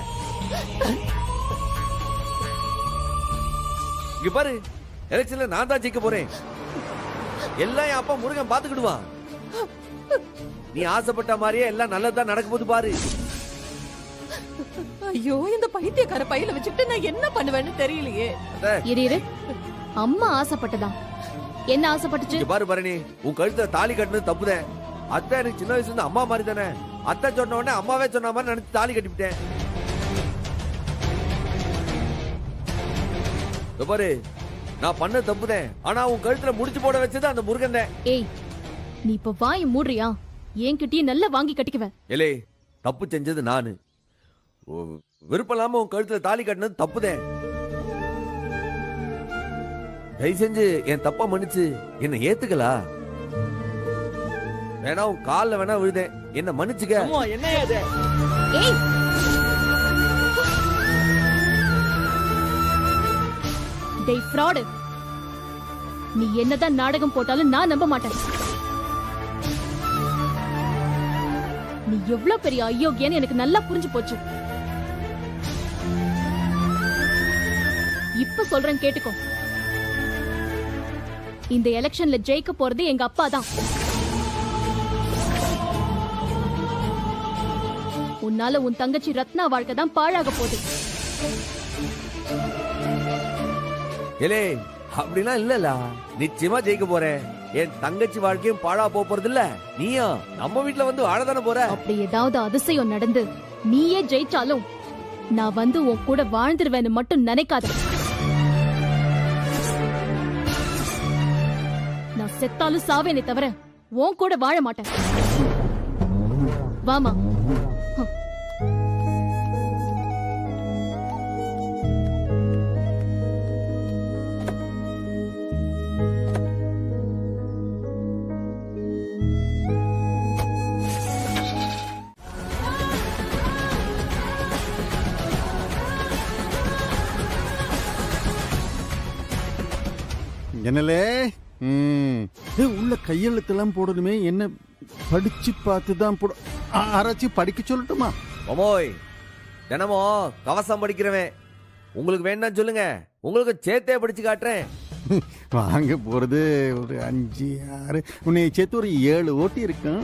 இங்க பாரு, எலெக்ஷன்ல நான் தான் ஜெயிக்க போறேன். எல்லாம் என் அப்பா முருகன் பாத்துக்கிடுவான். நீ ஆசைப்பட்ட மாதிரியே எல்லாம் நல்லதா நடக்க போது பாரு. ஐயோ, இந்த பைத்தியக்கார பையில வச்சுட்டு நான் என்ன பண்ணுவேன்னு தெரியலையே. இரு, அம்மா ஆசைப்பட்டதா? என்ன ஆசைப்பட்டுச்சு? பாரு பரணி, உன் கழுத்துல தாலி கட்டினது தப்புதேன். அத்தை எனக்கு சின்ன வயசுல இருந்து அம்மா மாதிரி தானே. அத்தை சொன்ன உடனே அம்மாவே சொன்ன மாதிரி நினைச்சு தாலி கட்டிவிட்டேன். பாரு, நான் பண்ண தப்புதேன். ஆனா உன் கழுத்துல முடிச்சு போட வச்சது அந்த முருகன் தான். ஏய், நீ இப்ப வாய் மூடுறியா? என்கிட்டயே நல்லா வாங்கி கட்டிக்குவேன். ஏலே, தப்பு செஞ்சது நானு. விருப்பம் இல்லாம உன் கழுத்துல தாலி கட்டினது தப்புதேன். தயவு செஞ்சு என் தப்பா மன்னிச்சு என்ன ஏத்துக்கலா? வேணா உன் கால்ல வேணா விழுதேன், என்ன மன்னிச்சுக்க. என்ன ஏது? ஏய், டேய் ஃப்ராட், நீ என்னதான் நாடகம் போட்டாலும் நான் நம்ப மாட்டேன். நீ எவ்வளவு பெரிய அயோக்கியன்னு எனக்கு நல்லா புரிஞ்சு போச்சு. இப்ப சொல்றேன் கேட்டுக்கோ. இந்த எலெக்ஷன்ல ஜெயிக்க போறது எங்க அப்பா தான். உன்னால உன் தங்கச்சி ரத்னா வாழ்க்கை தான் பாழாக போகுது. ஏலே, அப்படிலாம் இல்லல. நிச்சயமா ஜெயிக்க போறேன். என் தங்கச்சி வாழ்க்கையும் பாழா போறது இல்ல. நீயா நம்ம வீட்டுல வந்து வாழதானே போற. அப்படி ஏதாவது அதிசயம் நடந்து நீயே ஜெயிச்சாலும் நான் வந்து உன் கூட வாழ்ந்துருவேன்னு மட்டும் நினைக்காத. நான் செத்தாலும் சாவேனே தவிர உன் கூட வாழ மாட்டேன். வாமா. என்னலே, உள்ள கையெழுத்தெல்லாம் போடணுமே, என்ன படிச்சு பார்த்து தான் போட. ஆராய்ச்சி படிக்க சொல்லட்டுமா? ஒமோய், தினமும் கவசம் படிக்கிறவன். உங்களுக்கு வேணா சொல்லுங்க, உங்களுக்கு சேர்த்தே படிச்சு காட்டுறேன். வாங்க போறது ஒரு 5 6 உன்னை சேர்த்து ஒரு 7 ஓட்டி இருக்கும்.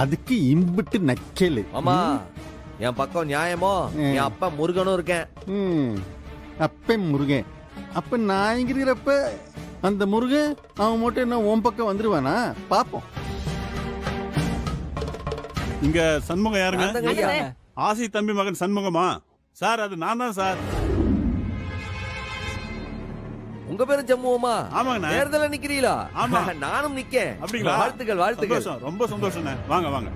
அதுக்கு இம்பிட்டு நக்கலு. ஆமா, என் பக்கம் நியாயமோ, என் அப்பா முருகனும் இருக்கேன். அப்ப முருகன், அப்ப நான் இங்க இருக்கிறப்ப அந்த முருகன் அவன் மட்டும் என்ன உன் பக்கம் வந்துருவானா? பாப்போம். இங்க சண்முகம் யாருங்க? ஆசி தம்பி மகன் சண்முகமா? சார் அது நான் தான் சார். உங்க பேரும் சண்முகமா? ஆமாங்க. தேர்தல நிக்கிறீங்களா? ஆமா. நானும் நிக்கேன். அப்படிங்களா? வாழ்த்துக்கள் வாழ்த்துக்கள். ரொம்ப சந்தோஷம். வாங்க வாங்க.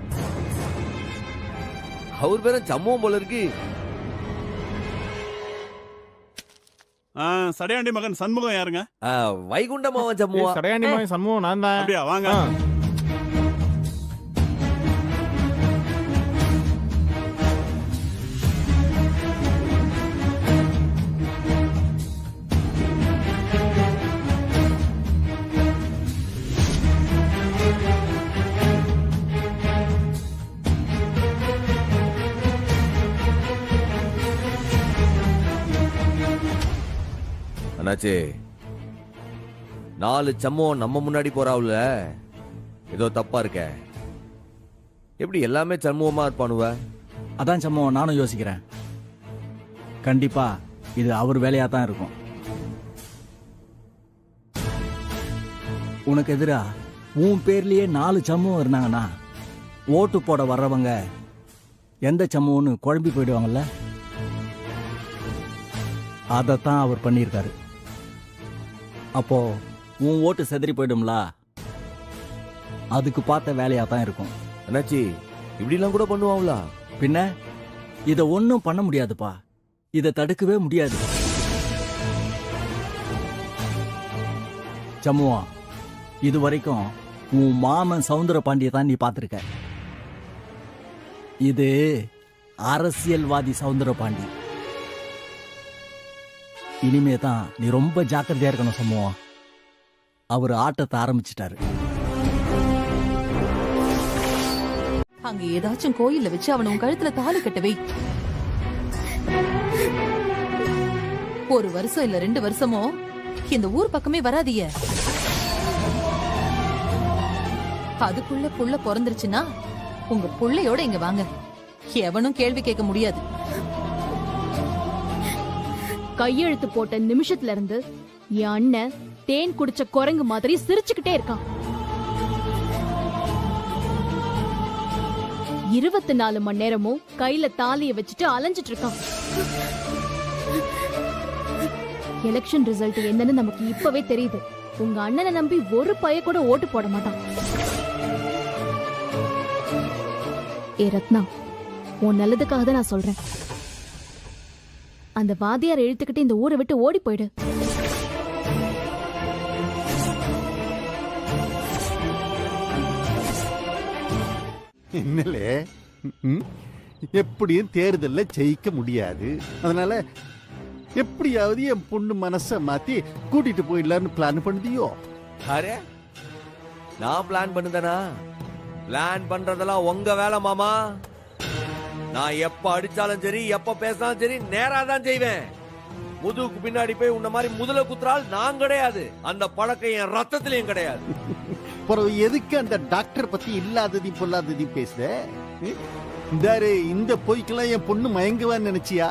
அவர் பேரும் சண்முகம் போல இருக்கு. சடையாண்டி மகன் சண்முகம் யாருங்க? வைகுண்டமாவன் சண்முகம். சடையாண்டி மகன் சண்முகம் நான் தான். அப்படியா? வாங்க. அண்ணாச்சி, 4 சம்பவம் நம்ம முன்னாடி போறாவுல, ஏதோ தப்பா இருக்க. எப்படி எல்லாமே சண்முகமா இருப்பானுவ? அதான் சம்பவம் நானும் யோசிக்கிறேன். கண்டிப்பா இது அவர் வேலையா தான் இருக்கும். உனக்கு எதிரா உன் பேர்லயே 4 சம்பவம் இருந்தாங்கன்னா ஓட்டு போட வர்றவங்க எந்த சம்பவம்னு குழம்பி போயிடுவாங்கல்ல. அதைத்தான் அவர் பண்ணியிருக்காரு. அப்போ உன் ஓட்டு செதறி போயிடும்ல, அதுக்கு பார்த்த வேலையா தான் இருக்கும். அண்ணாச்சி, இப்படிலாம் கூட பண்ணுவாங்களா? பின்ன இத ஒன்னும் பண்ண முடியாதுப்பா. இதை தடுக்கவே முடியாது. சம்முவா, இது வரைக்கும் உன் மாமன் சவுந்தர பாண்டிய தான் நீ பார்த்திருக்க. இது அரசியல்வாதி சவுந்தர பாண்டி. இனிமே தான் நீ ரொம்ப ஜாக்கிரதையா இருக்கணும் சம்முவம். அவர் ஆட்டத்தை ஆரம்பிச்சிட்டாரு. அங்க ஏதாச்சும் கோயில்ல வச்சு அவன உன் கழுத்துல தாலி கட்டவை. 1 வருஷம் இல்ல 2 வருஷமோ இந்த ஊர் பக்கமே வராதிய. அதுக்குள்ள புள்ள பிறந்துருச்சுன்னா உங்க புள்ளையோட இங்க வாங்க. எவனும் கேள்வி கேட்க முடியாது. கையெழுத்து போட்ட நிமிஷத்துல இருந்து என் அண்ணன் தேன் குடிச்ச குரங்கு மாதிரி சிரிச்சுக்கிட்டே இருக்கான். 24 மணி நேரமும் கையில தாலிய வச்சுட்டு அலைஞ்சிட்டு இருக்கான். எலெக்ஷன் ரிசல்ட் என்னன்னு நமக்கு இப்பவே தெரியுது. உங்க அண்ணனை நம்பி ஒரு பைய கூட ஓட்டு போட மாட்டான். ஏ ரத்னா, உன் நல்லதுக்காக தான் நான் சொல்றேன். அந்த வாதியார் இழுத்துக்கிட்டு இந்த ஊரை விட்டு ஓடி போயிடு. என்னலே, எப்படியும் தேர்தல்ல ஜெயிக்க முடியாது. அதனால எப்படியாவது என் பொண்ணு மனச மாத்தி கூட்டிட்டு போயிடலான்னு பிளான் பண்ணுதியோ? அரே, நான் பிளான் பண்ணுதனா? பிளான் பண்றதெல்லாம் உங்க வேலை மாமா. நான் எப்ப அடிச்சாலும் சரி, எப்ப பேசினாலும் சரி, நேரா தான் செய்வேன். முதுகுக்கு பின்னாடி போய் உன்ன மாதிரி முதல குத்துறால் நான் கிடையாது. அந்த பழக்கம் என் ரத்தத்திலையும் கிடையாது. எதுக்கு அந்த டாக்டர் பத்தி இல்லாததையும் பொல்லாததையும் பேசுற? இந்த பொய்க்கெல்லாம் என் பொண்ணு மயங்குவான்னு நினைச்சியா?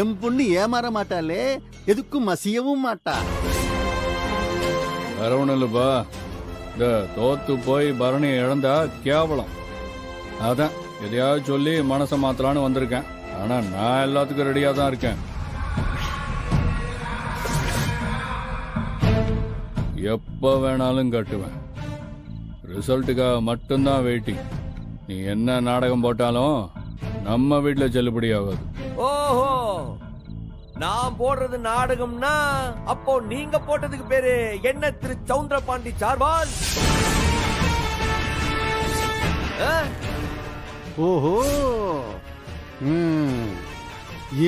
என் பொண்ணு ஏமாற மாட்டாளே, எதுக்கும் மசியவும் மாட்டா. வேற ஒண்ணும் இல்லப்பா, இந்த தோத்து போய் பரணியை இழந்தா கேவலம். அதான் எதையாவது சொல்லி மனசை மாத்தலான்னு வந்திருக்கேன். ஆனா நான் எல்லாத்துக்கும் ரெடியா தான் இருக்கேன். எப்ப வேணாலும் கட்டுவேன். ரிசல்ட்டுக்காக மட்டும்தான் வெயிட்டிங். நீ என்ன நாடகம் போட்டாலும் நம்ம வீட்டுல செல்லுபடி ஆகாது. ஓஹோ, நான் போடுறது நாடகம்னா அப்போ நீங்க போட்டதுக்கு பேரு என்ன திரு சவுந்தர பாண்டி சார்பால்? ஓஹோ,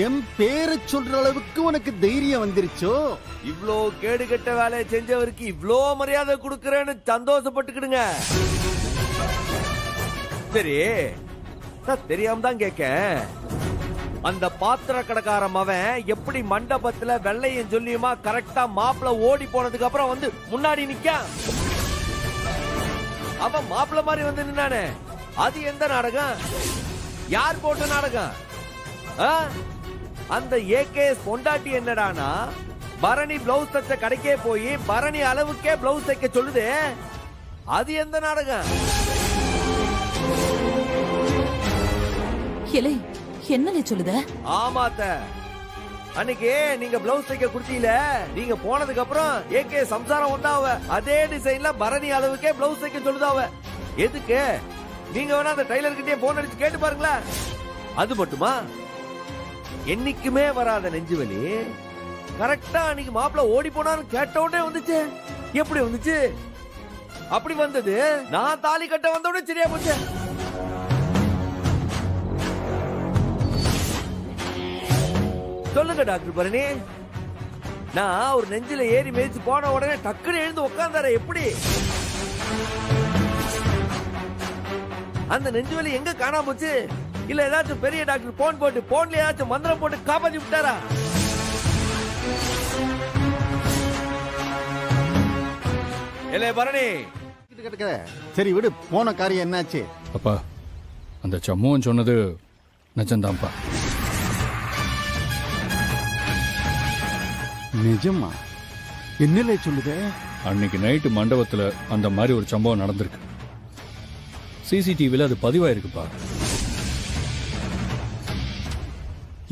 என் பேரை சொல்ற அளவுக்கு உனக்கு தைரியம் வந்துருச்சோ? இவ்ளோ கேடு கெட்ட வேலையை செஞ்சவருக்கு இவ்ளோ மரியாதை கொடுக்கறேன்னு சந்தோஷப்பட்டுக்கிடுங்க. சரி, நான் தெரியாம தான் கேட்க. அந்த பாத்திர கடைக்காரன் அவன் எப்படி மண்டபத்துல வெள்ளையும் சொல்லியுமா கரெக்டா மாப்பிள்ள ஓடி போனதுக்கு அப்புறம் வந்து முன்னாடி நிக்க அவன் மாப்பிள்ள மாதிரி வந்து நின்னானே, அது எந்த நாடகம்? யார் போட்ட நாடகம்? அந்த ஏகேஎஸ் பொண்டாட்டி என்னடானா பரணி பிளவுஸ் தச்ச கடைக்கே போய் பரணி அளவுக்கே பிளவுஸ் தைக்க சொல்லுது, அது எந்த நாடகம்? என்ன சொல்லுத? ஆமாத்த, அன்னைக்கு நீங்க பிளவுஸ் தைக்க குடுத்தீல, நீங்க போனதுக்கு அப்புறம் ஏகே சம்சாரம் உண்டாவ அதே டிசைன்ல பரணி அளவுக்கே பிளவுஸ் தைக்க சொல்லுதாவ. எதுக்கு? நீங்க வேணா அந்த டைலர் கிட்டே போன் அடிச்சு கேட்டு பாருங்களா. அது மட்டுமா, என்னைக்குமே வராத நெஞ்சுவலி கரெக்டா அன்னைக்கு மாப்பிள்ள ஓடி போனான்னு கேட்ட உடனே வந்துச்சு. எப்படி வந்துச்சு? அப்படி வந்தது நான் தாலி கட்ட வந்த உடனே சரியா போச்சு. சொல்லுங்க டாக்டர் பரணி, நான் ஒரு நெஞ்சில ஏறி மேய்ச்சி போன உடனே டக்குன்னு எழுந்து உட்கார்ந்தார எப்படி? அந்த நெஞ்சு வலி எங்க காணாம போச்சு? இல்ல ஏதாச்சும் பெரிய டாக்டர் போன் போட்டு போன்ல ஏதாச்சும் மந்திரம் போட்டு காப்பாத்தி விட்டாரா? இல்ல பரணி, சரி விடு, போன காரியம் என்னாச்சு? அப்பா, அந்த சம்முவன் சொன்னது நிஜம்தான்ப்பா. நிஜமா? என்னல சொல்லுத? அன்னைக்கு நைட்டு மண்டபத்துல அந்த மாதிரி ஒரு சம்பவம் நடந்திருக்கு. சிசிடிவில அது பதிவாயிருக்குப்பா.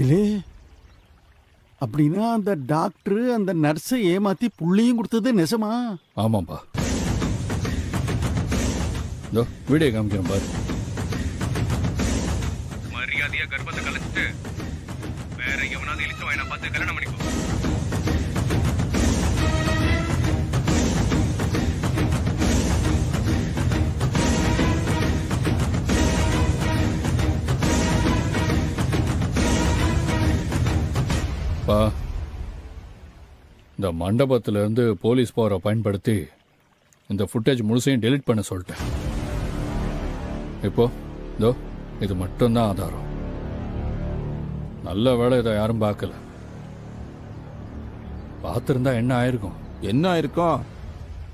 இல்லே, அப்படின்னா அந்த டாக்டர் அந்த நர்ஸை ஏமாத்தி புள்ளையும் கொடுத்தது நிஜமா? ஆமாப்பா, வீடியோ காமிக்கிறேன் பாரு. மரியாதையா கர்ப்பத்தை கலைச்சிட்டு வேற எவனாவது இழுத்து வாயினா பார்த்து கல்யாணம் பண்ணிக்கோ. இந்த மண்டபத்துல இருந்து போலீஸ் பவரை பயன்படுத்தி இந்த ஃபுட்டேஜ் முழுசையும் டெலிட் பண்ண சொல்லிட்டேன். இப்போ இது மட்டும்தான் ஆதாரம். நல்ல வேளை இதை யாரும் பார்க்கல. பார்த்திருந்தா என்ன ஆயிருக்கும்? என்ன ஆயிருக்கும்?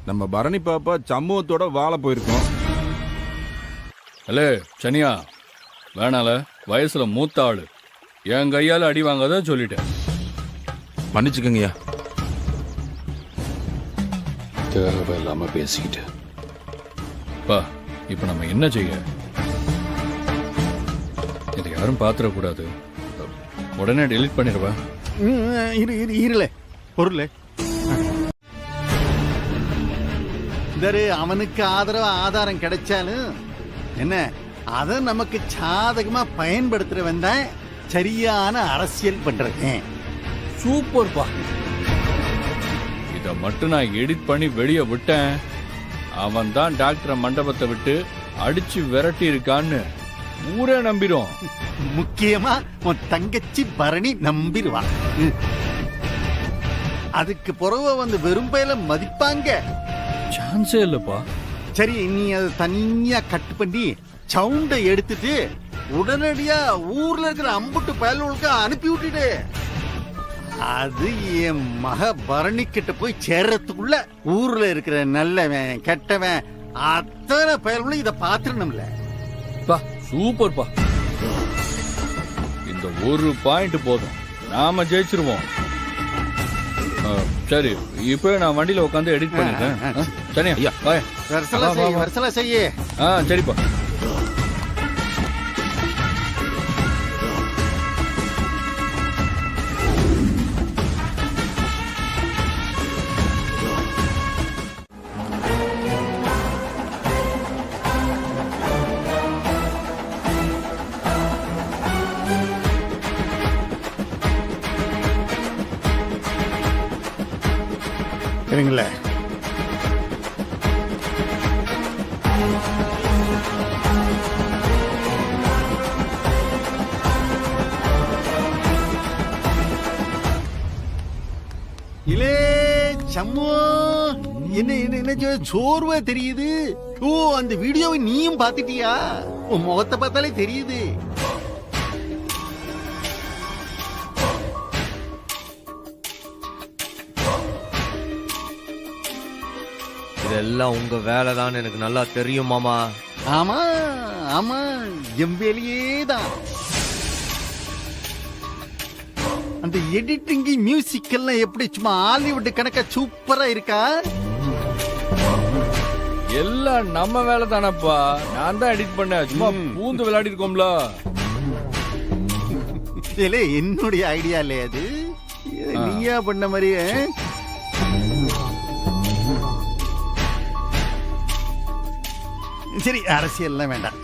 நம்ம பரணி பாப்பா சம்பவத்தோட வாழ போயிருக்கோம். அல்லே சனியா, வேணால, வயசுல மூத்த ஆளு, என் கையால அடி வாங்காத சொல்லிட்டேன். மன்னிச்சுக்கங்கய்யா. தேவையில்லாம பேசிக்கிட்டு பா. இப்ப நம்ம என்ன செய்ய? இதை யாரும் பாத்திர கூடாது. உடனே டெலிட் பண்ணிடுவா. இருல பொருள் அவனுக்கு ஆதரவு ஆதாரம் கிடைச்சாலும் என்ன, அத நமக்கு சாதகமா பயன்படுத்துறவன் தான் சரியான அரசியல் பண்றேன். சூப்பர் பா. இத மட்டும் நான் எடிட் பண்ணி வெளியே விட்டேன், அவன் தான் டாக்டர் மண்டபத்தை விட்டு அடிச்சு விரட்டி இருக்கான்னு ஊரே நம்பிடும். முக்கியமா உன் தங்கச்சி பரணி நம்பிடுவா. அதுக்கு பிறகு வந்து வெறும் பயில மதிப்பாங்க. சான்ஸே இல்லப்பா. சரி, நீ அதை தனியா கட் பண்ணி சவுண்டை எடுத்துட்டு உடனடியா ஊர்ல இருக்கிற அம்புட்டு பயல்களுக்கு அனுப்பி விட்டுடு. அது என் மக பரணி கிட்ட போய் சேர்றதுக்குள்ள ஊர்ல இருக்கிற நல்லவன் கெட்டவன் அத்தனை பயல்களும் இதை பாத்துடணும்ல. சூப்பர் பா. இந்த ஒரு பாயிண்ட் போதும், நாம ஜெயிச்சிருவோம். சரி, இப்போ நான் வண்டியில உட்காந்து எடிட் பண்ணிட்டேன். சரியா? வருசலா செய்ய. சரிப்பா. சரிங்களா? இலே சம்மு, என்ன சோர்வா தெரியுது? ஓ, அந்த வீடியோவை நீயும் பாத்துட்டியா? உன் முகத்தை பார்த்தாலே தெரியுது. இதெல்லாம் உங்க வேலைதான் எனக்கு நல்லா தெரியும் மாமா. ஆமா ஆமா, என் வேலையே தான். அந்த எடிட்டிங் மியூசிக் எல்லாம் எப்படி சும்மா ஹாலிவுட் கணக்கா சூப்பரா இருக்கா? எல்லாம் நம்ம வேலை தானப்பா. நான் தான் எடிட் பண்ணேன். சும்மா பூந்து விளையாடி இருக்கோம்ல. இல்ல என்னுடைய ஐடியா இல்லையா அது? நீயா பண்ண மாதிரியே. சரி, அரசியல்லாம் வேண்டாம்.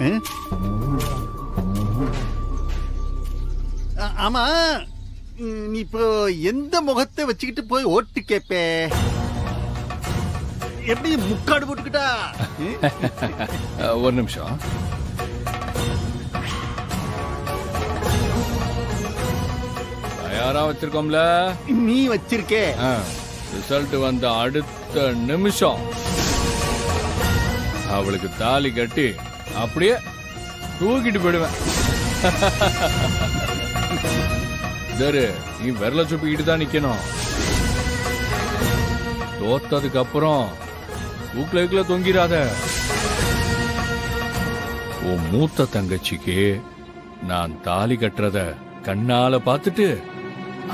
ஆமா, நீ இப்போ எந்த முகத்தை வச்சுக்கிட்டு போய் ஓட்டு கேப்பே? எப்படி முக்காடு போட்டுக்கிட்டா? ஒரு நிமிஷம். தயாரா வச்சிருக்கோம்ல? நீ வச்சிருக்கே. ரிசல்ட் வந்த அடுத்த நிமிஷம் அவளுக்கு தாலி கட்டி அப்படியே தூக்கிட்டு போயிடுவேன். சரி, நீ விரல சுப்பிக்கிட்டு தான் நிக்கணும். தோத்ததுக்கு அப்புறம் தூக்கில தொங்கிராத. உன் மூத்த தங்கச்சிக்கு நான் தாலி கட்டுறத கண்ணால பார்த்துட்டு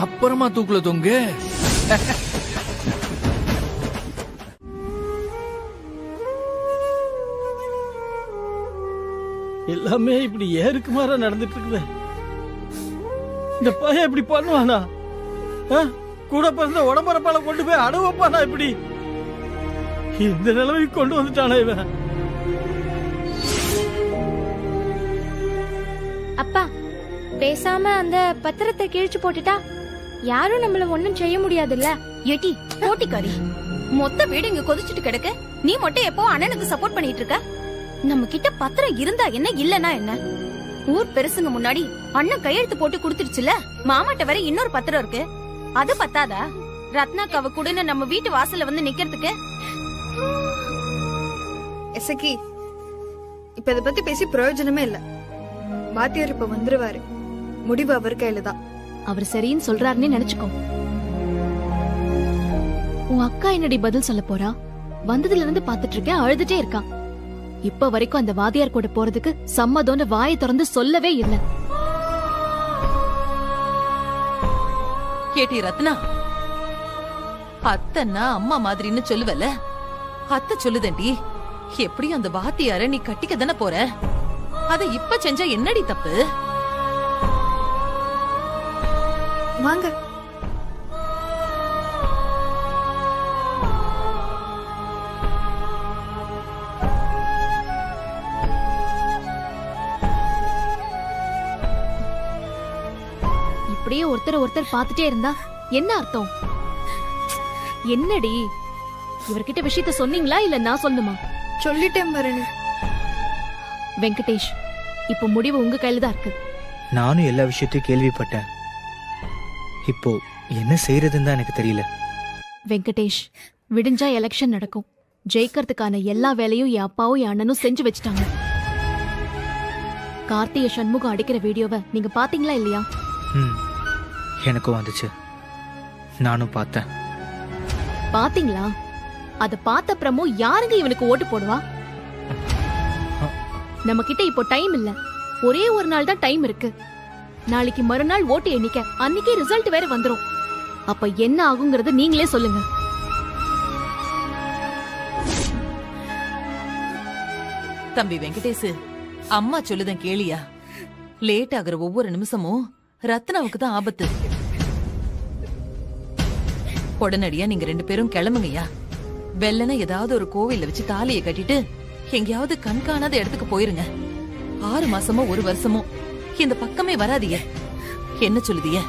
அப்புறமா தூக்குல தொங்கு. எல்லாமே இப்படி ஏருக்கு மாற நடந்துட்டு இருக்குது. இந்த பையன் இப்படி பண்ணுவானா? கூட பிறந்த உடம்பரப்பால கொண்டு போய் அடவப்பானா? இப்படி இந்த நிலைமைக்கு கொண்டு வந்துட்டானா இவன்? அப்பா, பேசாம அந்த பத்திரத்தை கிழிச்சு போட்டுட்டா யாரும் நம்மள ஒண்ணும் செய்ய முடியாதுல்ல? ஏட்டி போட்டிக்காரி, மொத்த வீடு இங்க கொதிச்சுட்டு கிடக்கு. நீ மட்டும் எப்போ அண்ணனுக்கு சப்போர்ட் பண்ணிட்டு இருக்க? நம்ம கிட்ட பத்திரம் இருந்தா என்ன, இல்லனா என்ன? ஊர் பெருசுங்க முன்னாடி அண்ணன் கையெழுத்து போட்டு குடுத்துருச்சுல. மாமாட்ட வரை இன்னொரு பத்திரம் இருக்கு. அது பத்தாதா ரத்னாக்காவ கூடன்னு நம்ம வீட்டு வாசல்ல வந்து நிக்கிறதுக்கு? எசக்கி, இப்ப இத பத்தி பேசி பிரயோஜனமே இல்ல. வாத்தியார் இப்ப வந்துருவாரு. முடிவு அவர் கையில தான். அவர் சரின்னு சொல்றாருன்னு நினைச்சுக்கோ. உன் அக்கா என்னடி பதில் சொல்ல போறா? வந்ததுல இருந்து பாத்துட்டு இருக்கேன், அழுதுட்டே இருக்கா. இப்ப வரைக்கும் அந்த வாதியார் கூட போறதுக்கு சம்மதம்னு வாயை திறந்து சொல்லவே இல்ல. கேட்டி ரத்னா, அத்தன்னா அம்மா மாதிரின்னு சொல்லுவல, அத்தை சொல்லுதண்டி. எப்படியும் அந்த வாத்தியார நீ கட்டிக்க தானே போற. அத இப்ப செஞ்சா என்னடி தப்பு? வாங்க. இப்படியே ஒருத்தர் பாத்துட்டே இருந்தா என்ன அர்த்தம்? என்னடி, இவர்கிட்ட விஷயத்த சொன்னீங்களா இல்ல நான் சொல்லணுமா? சொல்லிட்டேன் பரணி. வெங்கடேஷ், இப்போ முடிவு உங்க கையில தான் இருக்கு. நானும் எல்லா விஷயத்தையும் கேள்விப்பட்டேன். இப்போ என்ன செய்யறதுன்னு தான் எனக்கு தெரியல. வெங்கடேஷ், விடிஞ்சா எலெக்ஷன் நடக்கும். ஜெயிக்கிறதுக்கான எல்லா வேலையும் என் அப்பாவும் என் அண்ணனும் செஞ்சு வச்சுட்டாங்க. கார்த்திய சண்முகம் அடிக்கிற வீடியோவை நீங்க பாத்தீங்களா இல்லையா? எனக்கும் வந்துச்சு, நானும் பார்த்தேன். பாத்தீங்களா? அத பார்த்த அப்புறமும் யாருங்க இவனுக்கு ஓட்டு போடுவா? நம்ம கிட்ட இப்போ டைம் இல்ல. ஒரே ஒரு நாள் தான் டைம் இருக்கு. நாளைக்கு மறுநாள் ஓட்டு எண்ணிக்க, அன்னைக்கே ரிசல்ட் வேற வந்துரும். அப்ப என்ன ஆகுங்கிறத நீங்களே சொல்லுங்க. தம்பி வெங்கடேஷ், அம்மா சொல்லுதன் கேளியா? லேட் ஆகுற ஒவ்வொரு நிமிஷமும் ரத்னாவுக்கு தான் ஆபத்து. உடனடியா நீங்க 2 பேரும் கிளம்புங்கய்யா. வெள்ளன ஏதாவது ஒரு கோவில்ல வச்சு தாலியை கட்டிட்டு எங்கேயாவது கண்காணாத இடத்துக்கு போயிருங்க. 6 மாசமோ 1 வருஷமோ இந்த பக்கமே வராதீங்க. என்ன சொல்லுதிய?